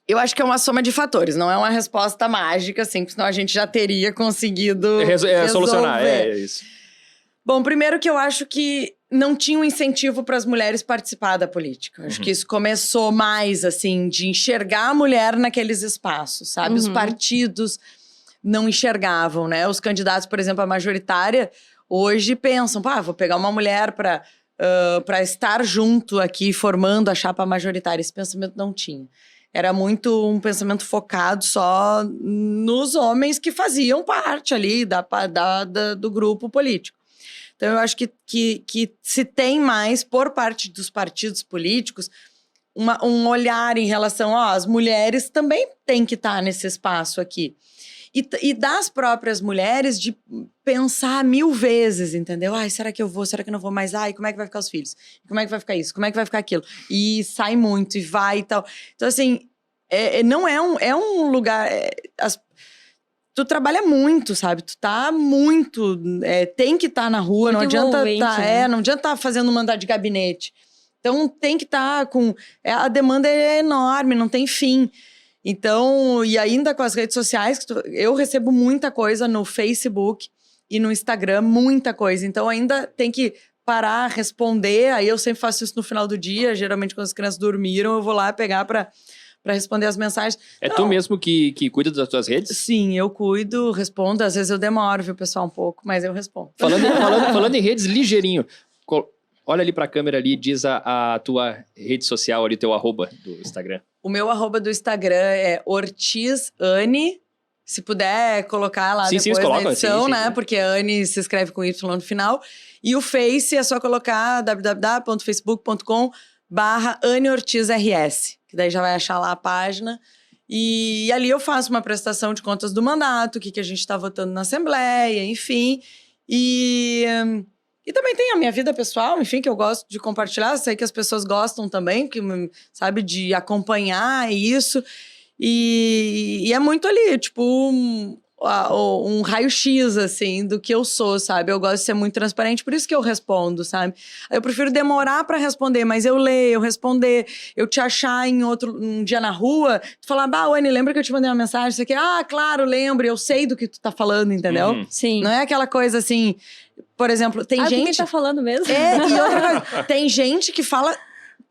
Eu acho que é uma soma de fatores, não é uma resposta mágica, assim, senão a gente já teria conseguido solucionar, é isso. Bom, primeiro que eu acho que não tinha um incentivo para as mulheres participar da política. Acho que isso começou mais, assim, de enxergar a mulher naqueles espaços, sabe? Os partidos não enxergavam, né? Os candidatos, por exemplo, à majoritária, hoje pensam, vou pegar uma mulher para estar junto aqui, formando a chapa majoritária. Esse pensamento não tinha. Era muito um pensamento focado só nos homens que faziam parte ali do grupo político. Então, eu acho que se tem mais, por parte dos partidos políticos, um olhar em relação, as mulheres também têm que estar nesse espaço aqui. E das próprias mulheres de pensar 1000 vezes, entendeu? Será que eu vou? Será que eu não vou mais? Como é que vai ficar os filhos? Como é que vai ficar isso? Como é que vai ficar aquilo? E sai muito, e vai e tal. Então, assim, não é um lugar... Tu trabalha muito, sabe? Tu tá muito... tem que estar na rua, não adianta não adianta estar fazendo mandato de gabinete. Então, tem que estar com... a demanda é enorme, não tem fim. Então, e ainda com as redes sociais, eu recebo muita coisa no Facebook e no Instagram, muita coisa. Então, ainda tem que parar, responder. Aí eu sempre faço isso no final do dia. Geralmente, quando as crianças dormiram, eu vou lá pegar para responder as mensagens. Tu mesmo que cuida das tuas redes? Sim, eu cuido, respondo. Às vezes eu demoro, viu, pessoal, um pouco, mas eu respondo. Falando em redes, ligeirinho. Olha ali pra câmera ali, diz a tua rede social ali, teu arroba do Instagram. O meu arroba do Instagram é ortizane. Se puder colocar lá depois na edição, né? Sim. Porque a Anne se escreve com Y no final. E o Face é só colocar www.facebook.com/AnneOrtizRS. Que daí já vai achar lá a página. E ali eu faço uma prestação de contas do mandato, o que a gente está votando na Assembleia, enfim. E também tem a minha vida pessoal, enfim, que eu gosto de compartilhar. Sei que as pessoas gostam também, sabe, de acompanhar isso. E é muito ali, tipo, um raio-x, assim, do que eu sou, sabe? Eu gosto de ser muito transparente, por isso que eu respondo, sabe? Eu prefiro demorar pra responder, mas eu ler, eu responder, eu te achar um dia na rua, tu falar, Anne, lembra que eu te mandei uma mensagem? Isso aqui, claro, lembro, eu sei do que tu tá falando, entendeu? Sim. Não é aquela coisa assim, por exemplo, tem gente... quem tá falando mesmo? E outra coisa, tem gente que fala...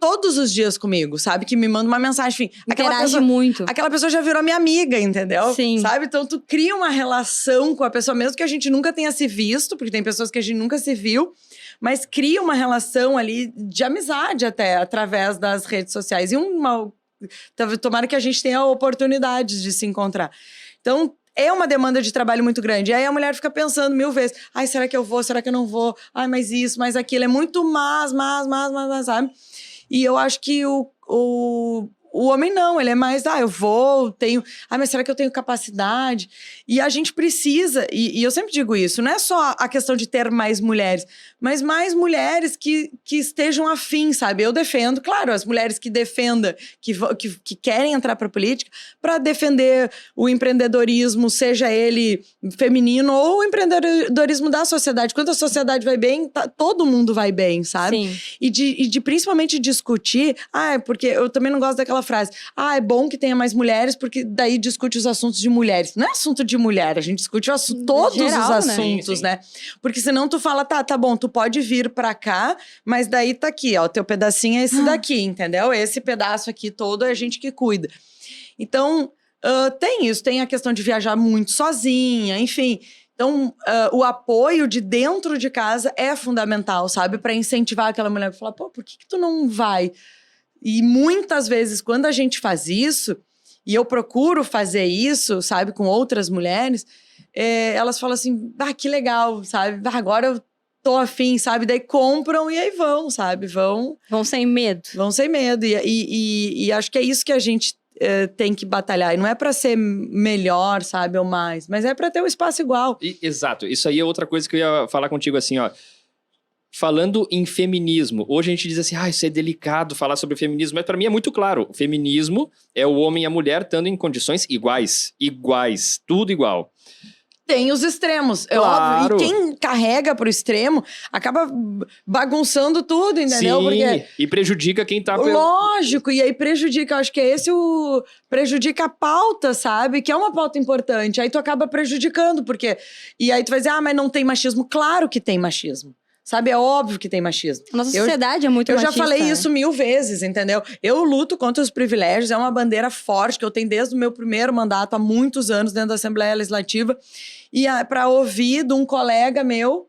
todos os dias comigo, sabe? Que me manda uma mensagem, enfim. Interage muito. Aquela pessoa já virou minha amiga, entendeu? Sim. Sabe? Então, tu cria uma relação com a pessoa, mesmo que a gente nunca tenha se visto, porque tem pessoas que a gente nunca se viu, mas cria uma relação ali de amizade até, através das redes sociais. E tomara que a gente tenha oportunidades de se encontrar. Então, é uma demanda de trabalho muito grande. E aí a mulher fica pensando 1000 vezes. Será que eu vou? Será que eu não vou? Mas isso, mas aquilo. É muito mas, sabe? E eu acho que o homem não, ele é mais, eu vou, tenho... mas será que eu tenho capacidade? E a gente precisa, e eu sempre digo isso, não é só a questão de ter mais mulheres, mas mais mulheres que estejam afim, sabe? Eu defendo, claro, as mulheres que defendam, que querem entrar para a política, para defender o empreendedorismo, seja ele feminino ou o empreendedorismo da sociedade. Quando a sociedade vai bem, todo mundo vai bem, sabe? Sim. E de principalmente discutir, porque eu também não gosto daquela frase, é bom que tenha mais mulheres, porque daí discute os assuntos de mulheres. Não é assunto de mulher, a gente discute todos geral, os assuntos, né? Porque senão tu fala, tá bom, tu pode vir pra cá, mas daí tá aqui, ó, o teu pedacinho é esse daqui, entendeu? Esse pedaço aqui todo é a gente que cuida. Então, Tem isso, tem a questão de viajar muito sozinha, enfim. Então, o apoio de dentro de casa é fundamental, sabe? Para incentivar aquela mulher, para falar, pô, por que tu não vai? E muitas vezes, quando a gente faz isso, e eu procuro fazer isso, sabe, com outras mulheres, elas falam assim, que legal, sabe? Agora eu tô afim, sabe? Daí compram e aí vão, sabe? Vão sem medo. Vão sem medo. E acho que é isso que a gente tem que batalhar. E não é para ser melhor, sabe, ou mais, mas é para ter um espaço igual. Exato. Isso aí é outra coisa que eu ia falar contigo, assim, ó. Falando em feminismo, hoje a gente diz assim, isso é delicado falar sobre feminismo, mas para mim é muito claro. O feminismo é o homem e a mulher estando em condições iguais, tudo igual. Tem os extremos, é claro. óbvio. E quem carrega pro extremo acaba bagunçando tudo, entendeu? Sim, porque e prejudica quem tá... Lógico, e aí prejudica, acho que é esse o... Prejudica a pauta, sabe? Que é uma pauta importante. Aí tu acaba prejudicando, porque... E aí tu vai dizer, mas não tem machismo. Claro que tem machismo. Sabe, é óbvio que tem machismo. Nossa sociedade é muito machista. Eu já falei isso 1000 vezes, entendeu? Eu luto contra os privilégios, é uma bandeira forte que eu tenho desde o meu primeiro mandato, há muitos anos, dentro da Assembleia Legislativa. E para ouvir de um colega meu,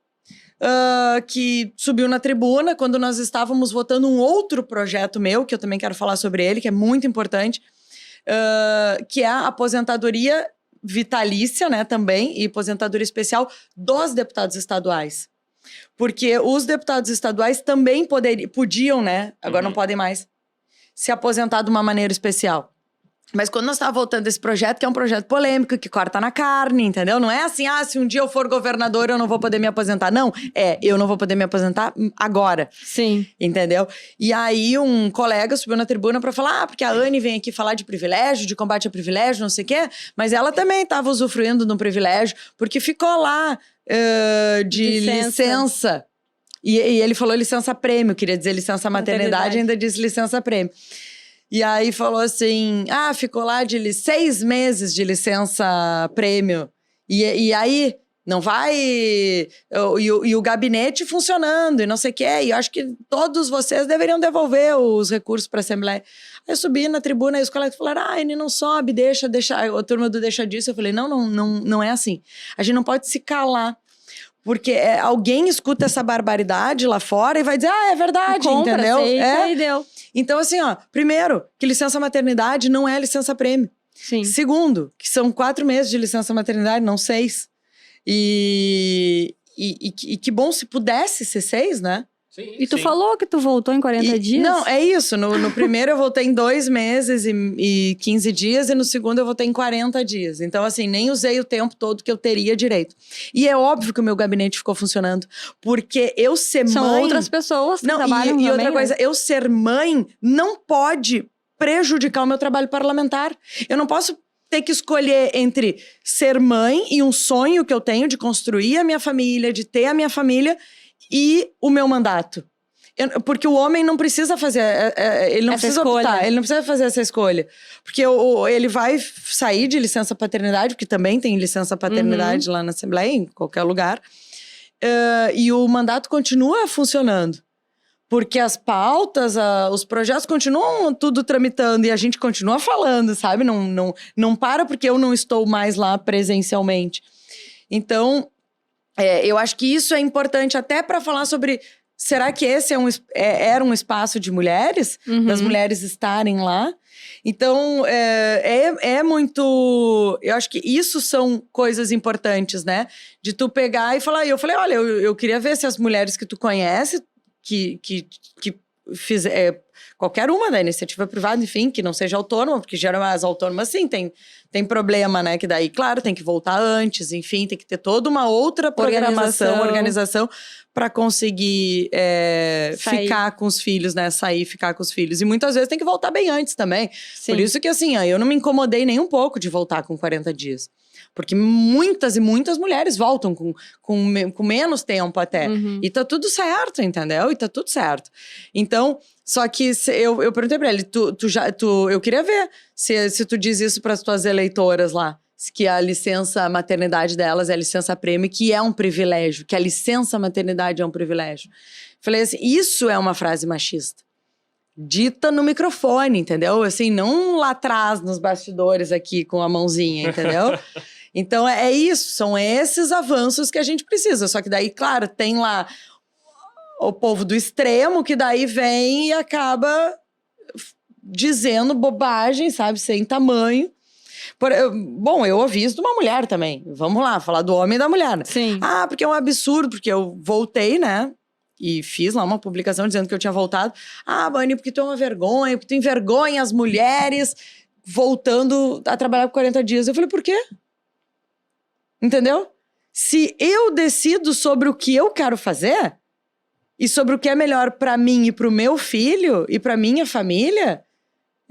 que subiu na tribuna, quando nós estávamos votando um outro projeto meu, que eu também quero falar sobre ele, que é muito importante, que é a aposentadoria vitalícia, né, também, e aposentadoria especial dos deputados estaduais. Porque os deputados estaduais também podiam, né? Agora não podem mais se aposentar de uma maneira especial. Mas quando nós estávamos voltando desse projeto, que é um projeto polêmico, que corta na carne, entendeu? Não é assim, se um dia eu for governador eu não vou poder me aposentar. Não, eu não vou poder me aposentar agora. Sim. Entendeu? E aí um colega subiu na tribuna para falar, porque a Anne vem aqui falar de privilégio, de combate a privilégio, não sei o quê, mas ela também estava usufruindo de um privilégio, porque ficou lá de licença. E ele falou licença-prêmio, queria dizer licença-maternidade, ainda disse licença-prêmio. E aí falou assim, ficou lá de 6 meses de licença-prêmio. E aí, não vai... E o gabinete funcionando, e não sei o quê. E eu acho que todos vocês deveriam devolver os recursos para a Assembleia. Aí eu subi na tribuna e os colegas falaram, ele não sobe, deixa. A turma do deixa disso. Eu falei, não é assim. A gente não pode se calar. Porque alguém escuta essa barbaridade lá fora e vai dizer, é verdade, entendeu? Aí deu. Então, assim, primeiro, que licença-maternidade não é licença-prêmio. Sim. Segundo, que são 4 meses de licença-maternidade, não 6. E que bom se pudesse ser 6, né? Sim, e tu falou que tu voltou em 40 dias? Não, é isso. No primeiro eu voltei em 2 meses e 15 dias, e no segundo eu voltei em 40 dias. Então, assim, nem usei o tempo todo que eu teria direito. E é óbvio que o meu gabinete ficou funcionando, porque eu ser mãe... São outras pessoas que trabalham e outra coisa, eu ser mãe não pode prejudicar o meu trabalho parlamentar. Eu não posso ter que escolher entre ser mãe e um sonho que eu tenho de construir a minha família, de ter a minha família... e o meu mandato. Porque o homem não precisa fazer... ele não precisa optar, ele não precisa fazer essa escolha. Porque ele vai sair de licença paternidade, porque também tem licença paternidade lá na Assembleia, em qualquer lugar. E o mandato continua funcionando. Porque as pautas, os projetos continuam tudo tramitando e a gente continua falando, sabe? Não para porque eu não estou mais lá presencialmente. Então... eu acho que isso é importante até para falar sobre... Será que esse era um espaço de mulheres? Das mulheres estarem lá? Então, é muito... Eu acho que isso são coisas importantes, né? De tu pegar e falar... Eu falei, olha, eu queria ver se as mulheres que tu conhece, que fizer... qualquer uma da iniciativa privada, enfim, que não seja autônoma, porque geralmente as autônomas, sim, tem problema, né? Que daí, claro, tem que voltar antes, enfim, tem que ter toda uma outra programação, organização para conseguir ficar com os filhos, né? Sair, ficar com os filhos. E muitas vezes tem que voltar bem antes também. Sim. Por isso que, assim, eu não me incomodei nem um pouco de voltar com 40 dias. Porque muitas e muitas mulheres voltam com menos tempo até. E tá tudo certo, entendeu? E tá tudo certo. Então, só que eu perguntei pra ele, eu queria ver se tu diz isso pras tuas eleitoras lá. Que a licença maternidade delas é a licença-prêmio, que é um privilégio. Que a licença maternidade é um privilégio. Falei assim, isso é uma frase machista. dita no microfone, entendeu? Assim, não lá atrás, nos bastidores aqui, com a mãozinha, entendeu? Então, é isso. São esses avanços que a gente precisa. Só que daí, claro, tem lá o povo do extremo que daí vem e acaba dizendo bobagem, sabe? Sem tamanho. Bom, eu ouvi isso de uma mulher também. Vamos lá, falar do homem e da mulher, né? Sim. Ah, porque é um absurdo, porque eu voltei, né? E fiz lá uma publicação dizendo que eu tinha voltado. Ah, Bani, porque tu é uma vergonha, porque tu envergonha as mulheres voltando a trabalhar por 40 dias. Eu falei, por quê? Entendeu? Se eu decido sobre o que eu quero fazer e sobre o que é melhor pra mim e pro meu filho e pra minha família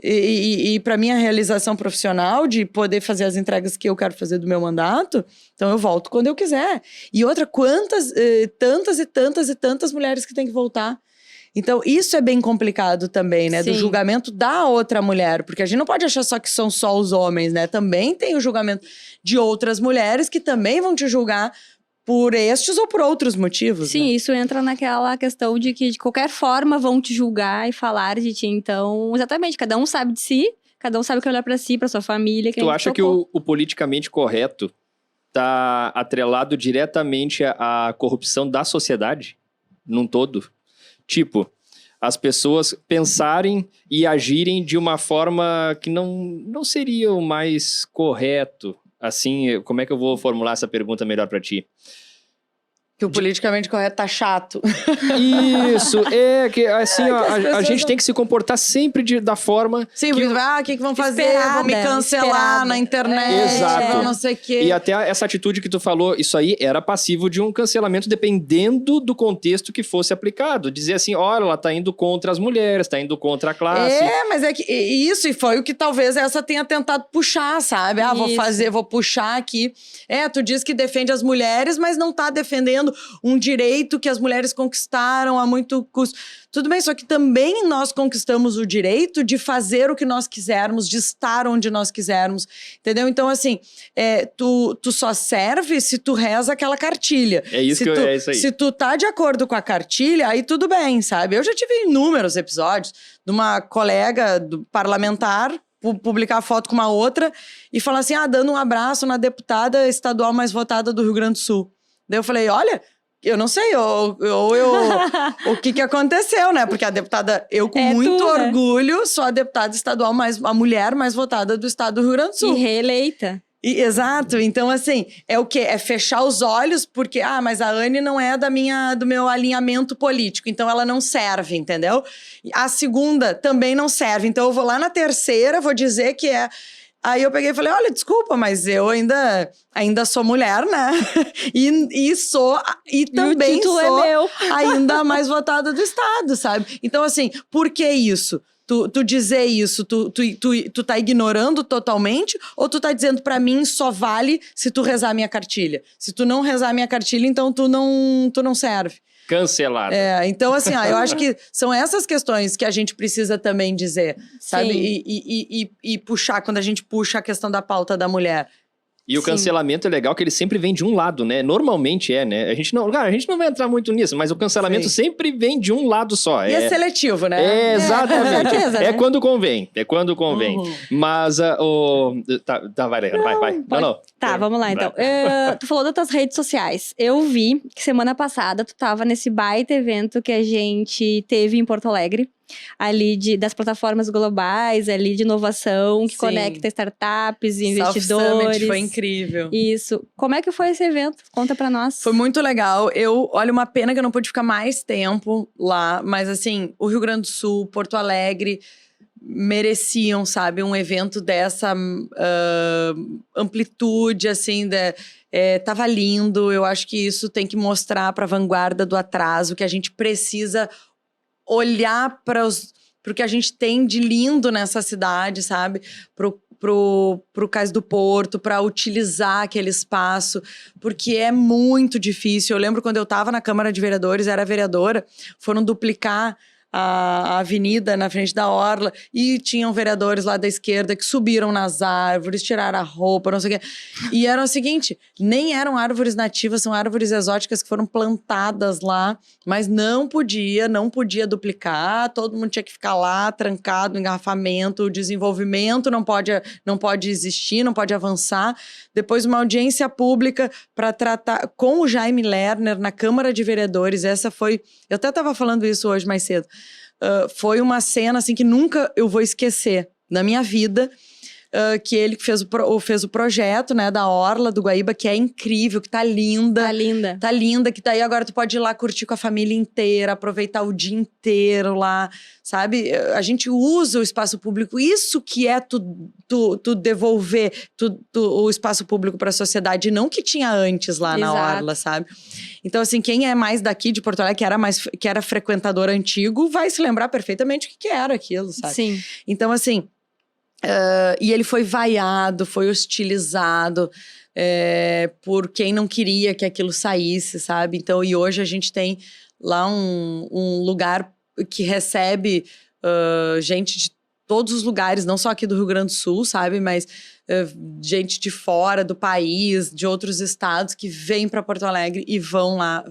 e pra minha realização profissional de poder fazer as entregas que eu quero fazer do meu mandato, então eu volto quando eu quiser. E outra, tantas mulheres que têm que voltar. Então, isso é bem complicado também, né? Sim. Do julgamento da outra mulher. Porque a gente não pode achar só que são só os homens, né? Também tem o julgamento de outras mulheres que também vão te julgar por estes ou por outros motivos. Sim, né? isso entra naquela questão de que de qualquer forma vão te julgar e falar de ti. Então, exatamente, cada um sabe de si, cada um sabe o que é melhor pra si, pra sua família. Tu acha que o politicamente correto tá atrelado diretamente à corrupção da sociedade num todo? Tipo, as pessoas pensarem e agirem de uma forma que não seria o mais correto. Assim, como é que eu vou formular essa pergunta melhor pra ti? Que o politicamente correto tá chato. Isso, que assim, ó, que as a pessoas gente não- tem que se comportar sempre da forma Sim, porque o que vão fazer? Esperada, Vão me cancelar esperada. na internet, Exato. vão não sei o quê. E até essa atitude que tu falou, isso aí era passivo de um cancelamento dependendo do contexto que fosse aplicado. Dizer assim, olha, ela tá indo contra as mulheres, tá indo contra a classe. Mas é que isso, e foi o que talvez essa tenha tentado puxar, sabe? Ah, Isso. vou puxar aqui. Tu diz que defende as mulheres, mas não tá defendendo um direito que as mulheres conquistaram a muito custo. Tudo bem, só que também nós conquistamos o direito de fazer o que nós quisermos, de estar onde nós quisermos, entendeu? Então, assim, tu só serve se tu reza aquela cartilha. É isso é isso aí. Se tu tá de acordo com a cartilha, aí tudo bem, sabe? Eu já tive inúmeros episódios de uma colega parlamentar publicar foto com uma outra e falar assim, dando um abraço na deputada estadual mais votada do Rio Grande do Sul. Daí eu falei, olha, eu não sei, o que aconteceu, né? Porque a deputada, eu com muito orgulho, sou a deputada estadual, a mulher mais votada do estado do Rio Grande do Sul. E reeleita. Exato, então assim, é o quê? É fechar os olhos, porque, mas a Anne não é do meu alinhamento político, então ela não serve, entendeu? A segunda também não serve, então eu vou lá na terceira, vou dizer que é... Aí eu peguei e falei, olha, desculpa, mas eu ainda sou mulher, né? E também o título sou é meu. ainda a mais votada do estado, sabe? Então assim, por que isso? Tu dizer isso, tu tá ignorando totalmente ou tu tá dizendo pra mim só vale se tu rezar a minha cartilha? Se tu não rezar a minha cartilha, então tu não serve. Cancelado. Então assim, eu acho que são essas questões que a gente precisa também dizer, sabe? E puxar, quando a gente puxa a questão da pauta da mulher. E o cancelamento é legal que ele sempre vem de um lado, né? Normalmente né? A gente não vai entrar muito nisso, mas o cancelamento sempre vem de um lado só. E é seletivo, né? Exatamente. certeza, É né? quando convém. É quando convém. Uhum. Mas vai. Não. Tá, vamos lá então. Tu falou das tuas redes sociais. Eu vi que semana passada tu tava nesse baita evento que a gente teve em Porto Alegre. Ali das plataformas globais, ali de inovação, que Sim. conecta startups e South investidores. Summit foi incrível. Isso. Como é que foi esse evento? Conta pra nós. Foi muito legal. Olha, uma pena que eu não pude ficar mais tempo lá, mas assim, o Rio Grande do Sul, Porto Alegre mereciam, sabe, um evento dessa amplitude, assim, tava lindo. Eu acho que isso tem que mostrar para a vanguarda do atraso que a gente precisa olhar para o que a gente tem de lindo nessa cidade, sabe? Pro Cais do Porto, para utilizar aquele espaço, porque é muito difícil. Eu lembro quando eu estava na Câmara de Vereadores, era vereadora, foram duplicar a avenida na frente da orla, e tinham vereadores lá da esquerda que subiram nas árvores, tiraram a roupa, não sei o quê. E era o seguinte, nem eram árvores nativas, são árvores exóticas que foram plantadas lá, mas não podia duplicar, todo mundo tinha que ficar lá, trancado, engarrafamento, o desenvolvimento não pode existir, não pode avançar. Depois uma audiência pública para tratar com o Jaime Lerner na Câmara de Vereadores, essa foi... Eu até estava falando isso hoje mais cedo. Foi uma cena assim que nunca eu vou esquecer na minha vida, que ele fez o projeto, né, da Orla do Guaíba, que é incrível, que tá linda. Tá linda. Tá linda, que daí agora tu pode ir lá curtir com a família inteira, aproveitar o dia inteiro lá, sabe? A gente usa o espaço público, isso que é tu devolver o espaço público para a sociedade, não que tinha antes lá na Exato. Orla, sabe? Então, assim, quem é mais daqui de Porto Alegre, que era frequentador antigo, vai se lembrar perfeitamente o que era aquilo, sabe? Sim. Então, assim... e ele foi vaiado, foi hostilizado por quem não queria que aquilo saísse, sabe? Então, e hoje a gente tem lá um lugar que recebe gente de todos os lugares, não só aqui do Rio Grande do Sul, sabe? Mas gente de fora do país, de outros estados que vêm para Porto Alegre e vão lá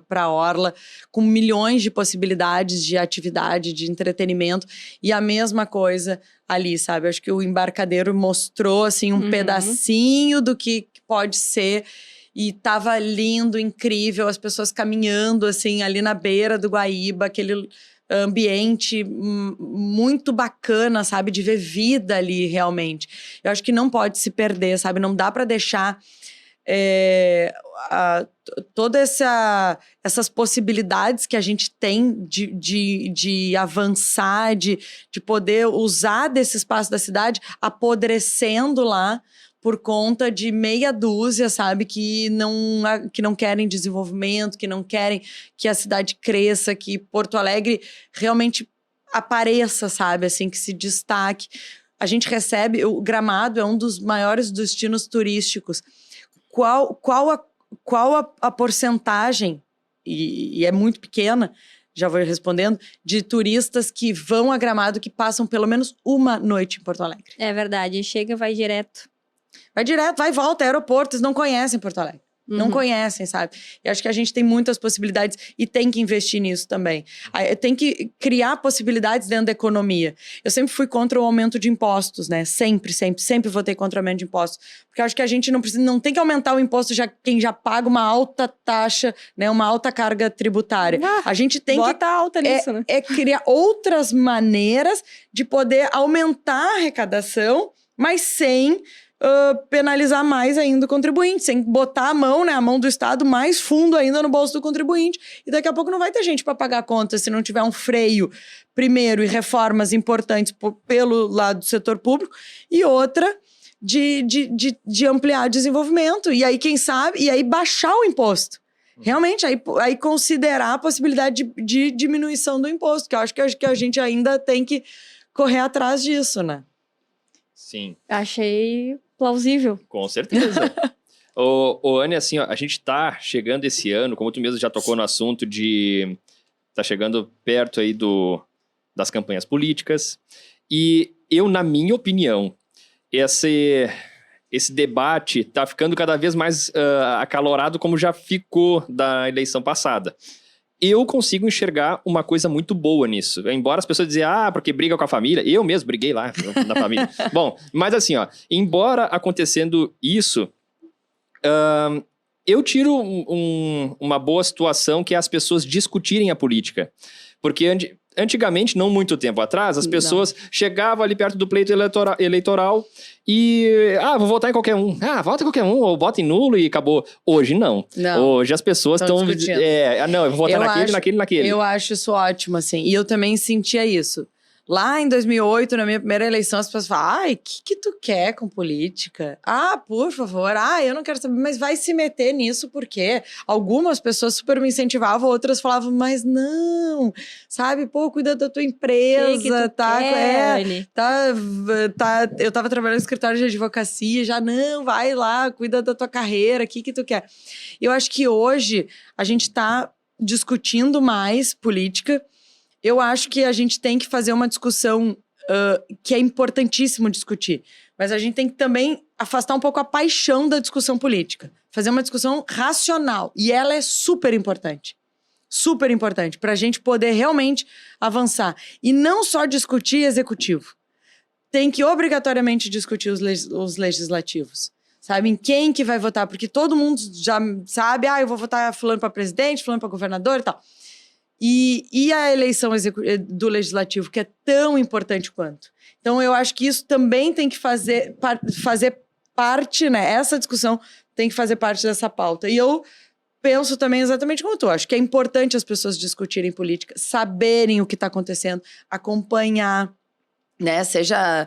para a Orla com milhões de possibilidades de atividade, de entretenimento, e a mesma coisa ali, sabe? Acho que o Embarcadero mostrou assim um pedacinho do que pode ser. E tava lindo, incrível, as pessoas caminhando assim ali na beira do Guaíba, aquele ambiente muito bacana, sabe? De ver vida ali, realmente. Eu acho que não pode se perder, sabe? Não dá para deixar todas essas possibilidades que a gente tem de avançar, de poder usar desse espaço da cidade, apodrecendo lá por conta de meia dúzia, sabe, que não querem desenvolvimento, que não querem que a cidade cresça, que Porto Alegre realmente apareça, sabe, assim, que se destaque. A gente recebe, o Gramado é um dos maiores destinos turísticos. Qual a porcentagem, e é muito pequena, já vou respondendo, de turistas que vão a Gramado, que passam pelo menos uma noite em Porto Alegre? É verdade. Chega, vai direto. Vai direto, vai e volta, aeroportos, não conhecem Porto Alegre. Não conhecem, sabe? E acho que a gente tem muitas possibilidades e tem que investir nisso também. Tem que criar possibilidades dentro da economia. Eu sempre fui contra o aumento de impostos, né? Sempre votei contra o aumento de impostos. Porque eu acho que a gente não tem que aumentar o imposto quem já paga uma alta taxa, né? Uma alta carga tributária. A gente tem bota alta nisso, né? criar outras maneiras de poder aumentar a arrecadação, mas sem... penalizar mais ainda o contribuinte, sem botar a mão do Estado mais fundo ainda no bolso do contribuinte. E daqui a pouco não vai ter gente para pagar a conta se não tiver um freio, primeiro, e reformas importantes pelo lado do setor público, e outra, de ampliar desenvolvimento. E aí, quem sabe, e aí baixar o imposto. Realmente, aí considerar a possibilidade de diminuição do imposto, que eu acho que a gente ainda tem que correr atrás disso, né? Sim. Achei plausível. Com certeza. Anne, assim, ó, a gente tá chegando esse ano, como tu mesmo já tocou no assunto tá chegando perto aí das campanhas políticas, e eu, na minha opinião, esse debate tá ficando cada vez mais acalorado, como já ficou da eleição passada. Eu consigo enxergar uma coisa muito boa nisso. Embora as pessoas dizem, porque briga com a família. Eu mesmo briguei lá na família. Bom, mas assim, ó, embora acontecendo isso, eu tiro uma boa situação, que é as pessoas discutirem a política. Porque antigamente, não muito tempo atrás, as pessoas chegavam ali perto do pleito eleitoral e... vou votar em qualquer um. Vota em qualquer um, ou bota em nulo e acabou. Hoje, não. Hoje as pessoas estão... não, eu vou votar naquele. Eu acho isso ótimo, assim. E eu também sentia isso. Lá em 2008, na minha primeira eleição, as pessoas falam, o que tu quer com política? Por favor, eu não quero saber, mas vai se meter nisso por quê? Algumas pessoas super me incentivavam, outras falavam, mas não, sabe? Cuida da tua empresa, eu tava trabalhando no escritório de advocacia, já não, vai lá, cuida da tua carreira, o que tu quer? Eu acho que hoje a gente tá discutindo mais política, eu acho que a gente tem que fazer uma discussão que é importantíssimo discutir. Mas a gente tem que também afastar um pouco a paixão da discussão política. Fazer uma discussão racional. E ela é super importante. Super importante. Para a gente poder realmente avançar. E não só discutir executivo. Tem que obrigatoriamente discutir os legislativos. Sabe? Em quem que vai votar. Porque todo mundo já sabe, eu vou votar fulano para presidente, fulano para governador e tal. E a eleição do legislativo, que é tão importante quanto. Então, eu acho que isso também tem que fazer parte, né? Essa discussão tem que fazer parte dessa pauta. E eu penso também exatamente como tu. Acho que é importante as pessoas discutirem política, saberem o que está acontecendo, acompanhar, né? Seja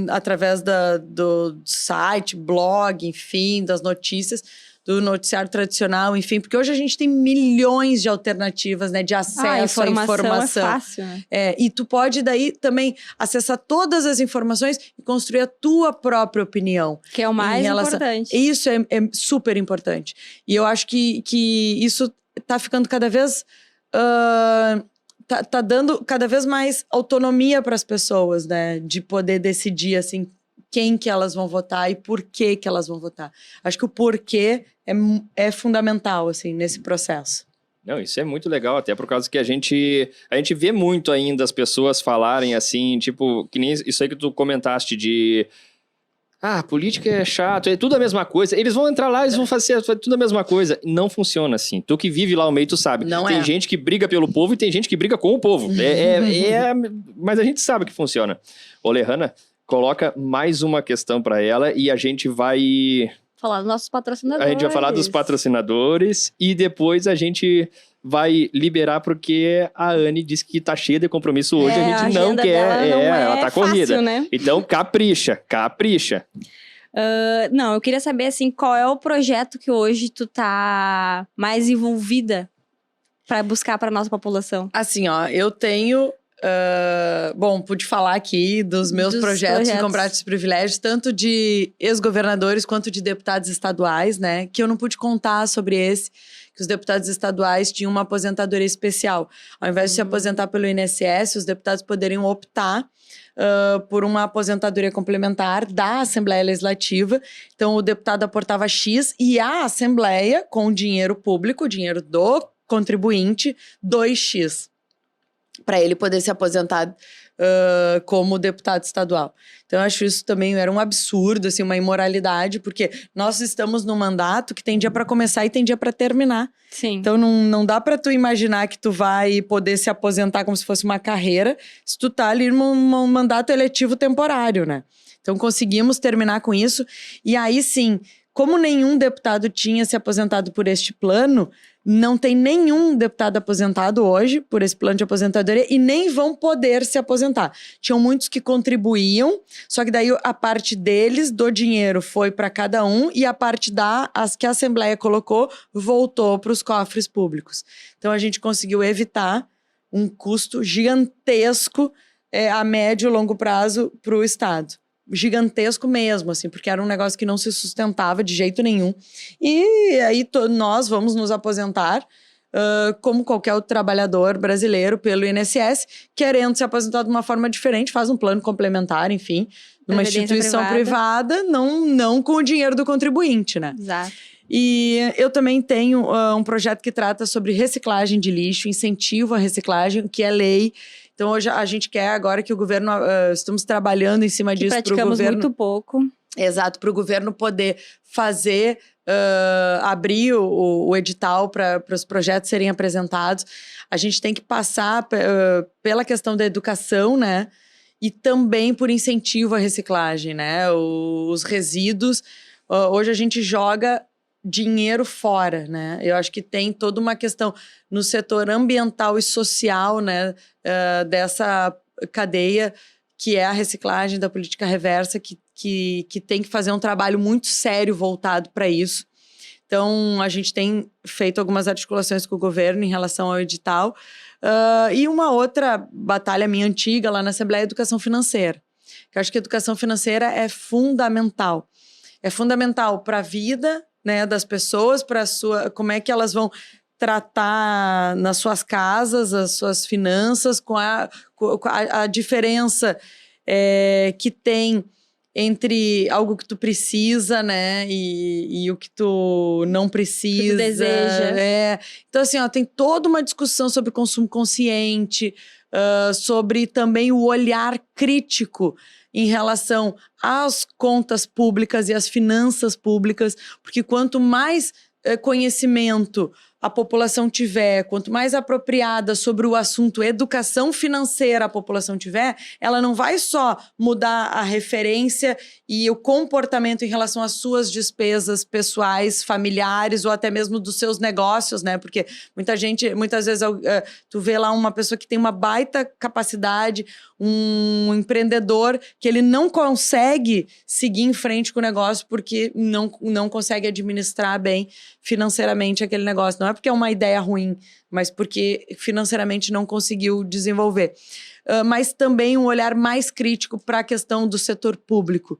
através do site, blog, enfim, das notícias, do noticiário tradicional, enfim, porque hoje a gente tem milhões de alternativas, né, de acesso à informação. É fácil, né? E tu pode daí também acessar todas as informações e construir a tua própria opinião. Que é o mais importante. Isso é super importante. E eu acho que isso tá ficando cada vez... Tá dando cada vez mais autonomia para as pessoas, né, de poder decidir, assim, quem que elas vão votar e por que elas vão votar. Acho que o porquê é fundamental, assim, nesse processo. Não, isso é muito legal, até por causa que a gente vê muito ainda as pessoas falarem assim, tipo, que nem isso aí que tu comentaste de... política é chato, é tudo a mesma coisa. Eles vão entrar lá, eles vão fazer tudo a mesma coisa. Não funciona assim. Tu que vive lá no meio, tu sabe. Tem gente que briga pelo povo e tem gente que briga com o povo. Mas a gente sabe que funciona. Ô, Lehana, coloca mais uma questão para ela e a gente vai... Falar dos nossos patrocinadores. A gente vai falar dos patrocinadores e depois a gente vai liberar porque a Anne disse que tá cheia de compromisso hoje. A gente não quer. Ela tá corrida. Né? Então, capricha. Não, eu queria saber, assim, qual é o projeto que hoje tu tá mais envolvida para buscar para nossa população? Assim, eu tenho... pude falar aqui dos meus projetos em combate aos privilégios, tanto de ex-governadores quanto de deputados estaduais, né? Que eu não pude contar sobre esse, que os deputados estaduais tinham uma aposentadoria especial. Ao invés de se aposentar pelo INSS, os deputados poderiam optar por uma aposentadoria complementar da Assembleia Legislativa. Então, o deputado aportava X e a Assembleia, com dinheiro público, dinheiro do contribuinte, 2X. Para ele poder se aposentar como deputado estadual. Então, eu acho isso também era um absurdo, assim, uma imoralidade, porque nós estamos num mandato que tem dia para começar e tem dia para terminar. Sim. Então, não dá para tu imaginar que tu vai poder se aposentar como se fosse uma carreira, se tu tá ali num mandato eletivo temporário, né? Então, conseguimos terminar com isso. E aí, sim, como nenhum deputado tinha se aposentado por este plano, não tem nenhum deputado aposentado hoje por esse plano de aposentadoria e nem vão poder se aposentar. Tinham muitos que contribuíam, só que daí a parte deles, do dinheiro, foi para cada um e a parte as que a Assembleia colocou voltou para os cofres públicos. Então, a gente conseguiu evitar um custo gigantesco a médio e longo prazo para o Estado. Gigantesco mesmo, assim, porque era um negócio que não se sustentava de jeito nenhum. E aí nós vamos nos aposentar como qualquer outro trabalhador brasileiro pelo INSS, querendo se aposentar de uma forma diferente, faz um plano complementar, enfim, numa instituição privada, não com o dinheiro do contribuinte, né? Exato. E eu também tenho um projeto que trata sobre reciclagem de lixo, incentivo à reciclagem, que é lei. Então, hoje a gente quer agora que o governo... estamos trabalhando em cima disso para o governo... Praticamos muito pouco. Exato, para o governo poder fazer... abrir o edital para os projetos serem apresentados. A gente tem que passar pela questão da educação, né? E também por incentivo à reciclagem, né? Os resíduos... hoje a gente joga dinheiro fora, né? Eu acho que tem toda uma questão no setor ambiental e social, né? Dessa cadeia que é a reciclagem da política reversa, que tem que fazer um trabalho muito sério voltado para isso. Então, a gente tem feito algumas articulações com o governo em relação ao edital. E uma outra batalha minha antiga lá na Assembleia é a educação financeira. Eu acho que a educação financeira é fundamental. É fundamental para a vida, né, das pessoas, para como é que elas vão tratar nas suas casas as suas finanças, com a diferença que tem entre algo que tu precisa, né, e o que tu não precisa. Que tu deseja. Então, assim, ó, tem toda uma discussão sobre consumo consciente, sobre também o olhar crítico em relação às contas públicas e às finanças públicas, porque quanto mais conhecimento a população tiver, quanto mais apropriada sobre o assunto educação financeira a população tiver, ela não vai só mudar a referência e o comportamento em relação às suas despesas pessoais, familiares ou até mesmo dos seus negócios, né? Porque muitas vezes tu vê lá uma pessoa que tem uma baita capacidade, um empreendedor que ele não consegue seguir em frente com o negócio porque não consegue administrar bem financeiramente aquele negócio. Não é porque é uma ideia ruim, mas porque financeiramente não conseguiu desenvolver. Mas também um olhar mais crítico para a questão do setor público.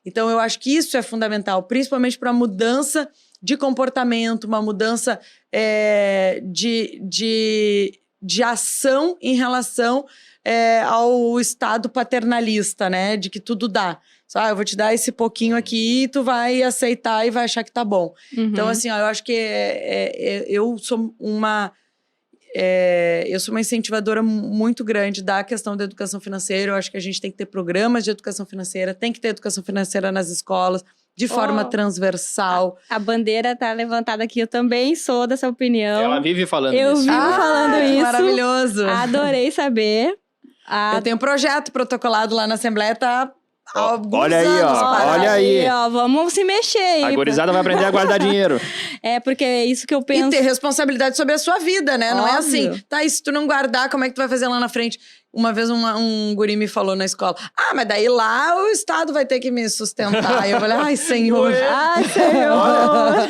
Então, eu acho que isso é fundamental, principalmente para a mudança de comportamento, uma mudança de ação em relação ao Estado paternalista, né? De que tudo dá. Eu vou te dar esse pouquinho aqui e tu vai aceitar e vai achar que tá bom. Uhum. Então, assim, ó, eu acho que eu sou uma incentivadora muito grande da questão da educação financeira. Eu acho que a gente tem que ter programas de educação financeira, tem que ter educação financeira nas escolas, de forma transversal. A bandeira tá levantada aqui, eu também sou dessa opinião. Ela vive falando isso. Eu vivo falando isso. Maravilhoso. Adorei saber. Eu tenho um projeto protocolado lá na Assembleia, tá? Olha aí, ó. Olha aí. Ó, vamos se mexer aí. A gurizada vai aprender a guardar dinheiro. Porque é isso que eu penso. E ter responsabilidade sobre a sua vida, né? Óbvio. Não é assim, tá, e se tu não guardar, como é que tu vai fazer lá na frente? Uma vez um guri me falou na escola, mas daí lá o Estado vai ter que me sustentar. E eu falei, ai, Senhor. Ai, Senhor.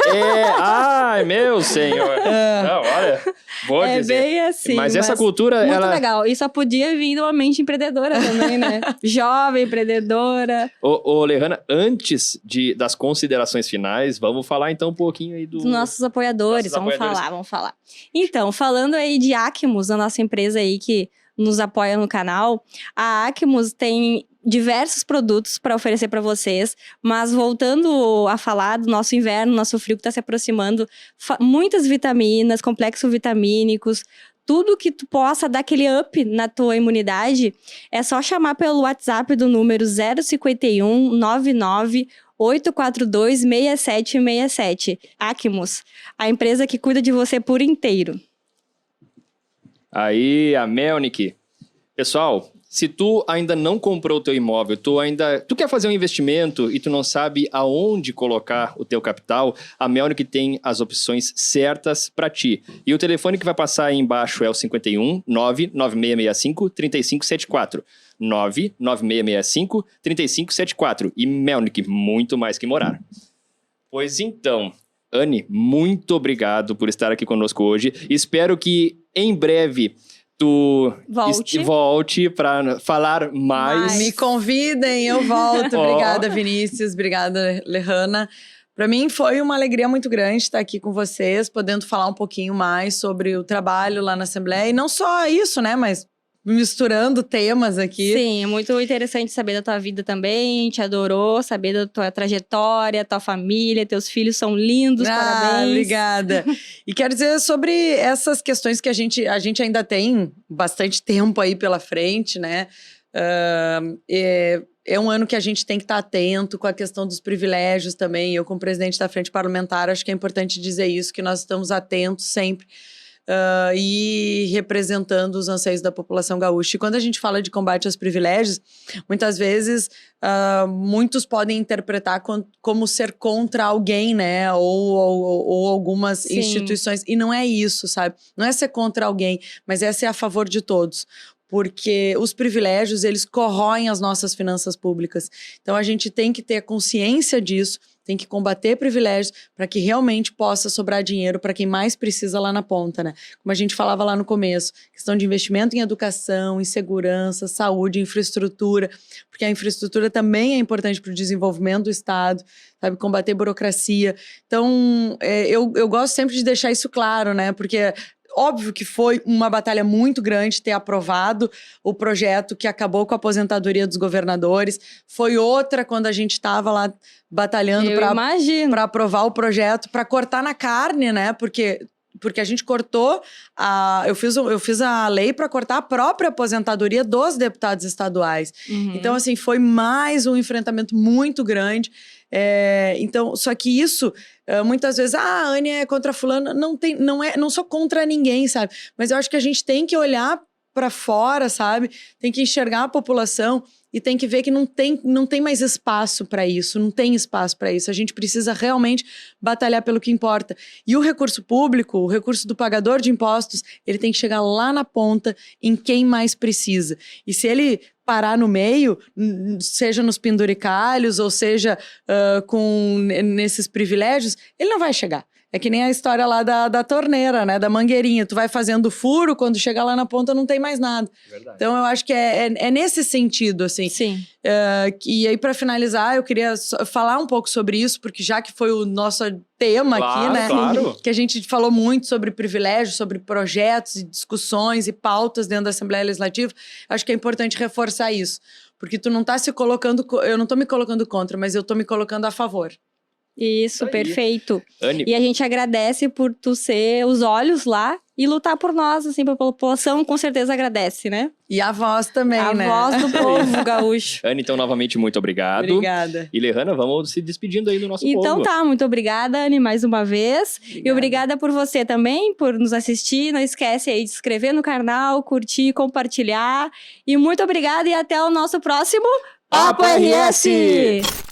Ai, meu Senhor. Não, olha, vou dizer. É bem assim. Mas essa cultura, muito legal. E só podia vir de uma mente empreendedora também, né? Jovem, empreendedora. Ô, Lehana, antes das considerações finais, vamos falar então um pouquinho aí dos nossos apoiadores. Vamos falar. Então, falando aí de Acmos, a nossa empresa aí que nos apoia no canal, a Acmos tem diversos produtos para oferecer para vocês, mas voltando a falar do nosso inverno, nosso frio que está se aproximando, muitas vitaminas, complexos vitamínicos, tudo que tu possa dar aquele up na tua imunidade, é só chamar pelo WhatsApp do número 051 99 842 6767. Acmos, a empresa que cuida de você por inteiro. Aí, a Melnick. Pessoal, se tu ainda não comprou o teu imóvel, tu quer fazer um investimento e tu não sabe aonde colocar o teu capital, a Melnick tem as opções certas para ti. E o telefone que vai passar aí embaixo é o 51 99665 3574. 99665 3574. E Melnick, muito mais que morar. Pois então, Anne, muito obrigado por estar aqui conosco hoje. Espero que em breve tu volte para falar mais. Me convidem, eu volto. Obrigada, Vinícius. Obrigada, Lehana. Para mim foi uma alegria muito grande estar aqui com vocês, podendo falar um pouquinho mais sobre o trabalho lá na Assembleia. E não só isso, né, mas misturando temas aqui. Sim, é muito interessante saber da tua vida também. A gente adorou saber da tua trajetória, tua família, teus filhos são lindos, parabéns. Obrigada. E quero dizer sobre essas questões que a gente ainda tem bastante tempo aí pela frente, né? É um ano que a gente tem que estar atento com a questão dos privilégios também. Eu, como presidente da Frente Parlamentar, acho que é importante dizer isso, que nós estamos atentos sempre e representando os anseios da população gaúcha. E quando a gente fala de combate aos privilégios, muitas vezes muitos podem interpretar como ser contra alguém, né? Ou algumas Sim. instituições. E não é isso, sabe? Não é ser contra alguém, mas é ser a favor de todos. Porque os privilégios, eles corroem as nossas finanças públicas. Então, a gente tem que ter consciência disso, tem que combater privilégios para que realmente possa sobrar dinheiro para quem mais precisa lá na ponta, né? Como a gente falava lá no começo, questão de investimento em educação, em segurança, saúde, infraestrutura, porque a infraestrutura também é importante para o desenvolvimento do Estado, sabe? Combater burocracia. Então, eu gosto sempre de deixar isso claro, né? Porque óbvio que foi uma batalha muito grande ter aprovado o projeto que acabou com a aposentadoria dos governadores. Foi outra quando a gente estava lá batalhando para aprovar o projeto, para cortar na carne, né? Porque a gente cortou eu fiz a lei para cortar a própria aposentadoria dos deputados estaduais. Então, assim, foi mais um enfrentamento muito grande. Então, só que isso, muitas vezes, a Anne é contra fulano, não sou contra ninguém, sabe? Mas eu acho que a gente tem que olhar para fora, sabe? Tem que enxergar a população e tem que ver que não tem mais espaço para isso, não tem espaço para isso. A gente precisa realmente batalhar pelo que importa. E o recurso público, o recurso do pagador de impostos, ele tem que chegar lá na ponta, em quem mais precisa. E se ele parar no meio, seja nos penduricalhos ou seja nesses privilégios, ele não vai chegar. É que nem a história lá da torneira, né? Da mangueirinha. Tu vai fazendo furo, quando chegar lá na ponta não tem mais nada. Verdade. Então, eu acho que é nesse sentido, assim. Sim. E aí, para finalizar, eu queria falar um pouco sobre isso, porque já que foi o nosso tema aqui, né? Claro. Que a gente falou muito sobre privilégios, sobre projetos e discussões e pautas dentro da Assembleia Legislativa, acho que é importante reforçar isso. Porque tu não tá se colocando... Eu não tô me colocando contra, mas eu tô me colocando a favor. Isso, perfeito. Anne. E a gente agradece por tu ser os olhos lá e lutar por nós, assim, pela população, com certeza agradece, né? E a voz também, né? A voz do povo gaúcho. Anne, então, novamente, muito obrigado. Obrigada. E Lehana, vamos se despedindo aí do nosso povo. Então tá, muito obrigada, Anne, mais uma vez. Obrigada. E obrigada por você também, por nos assistir. Não esquece aí de se inscrever no canal, curtir, compartilhar. E muito obrigada e até o nosso próximo Papo RS!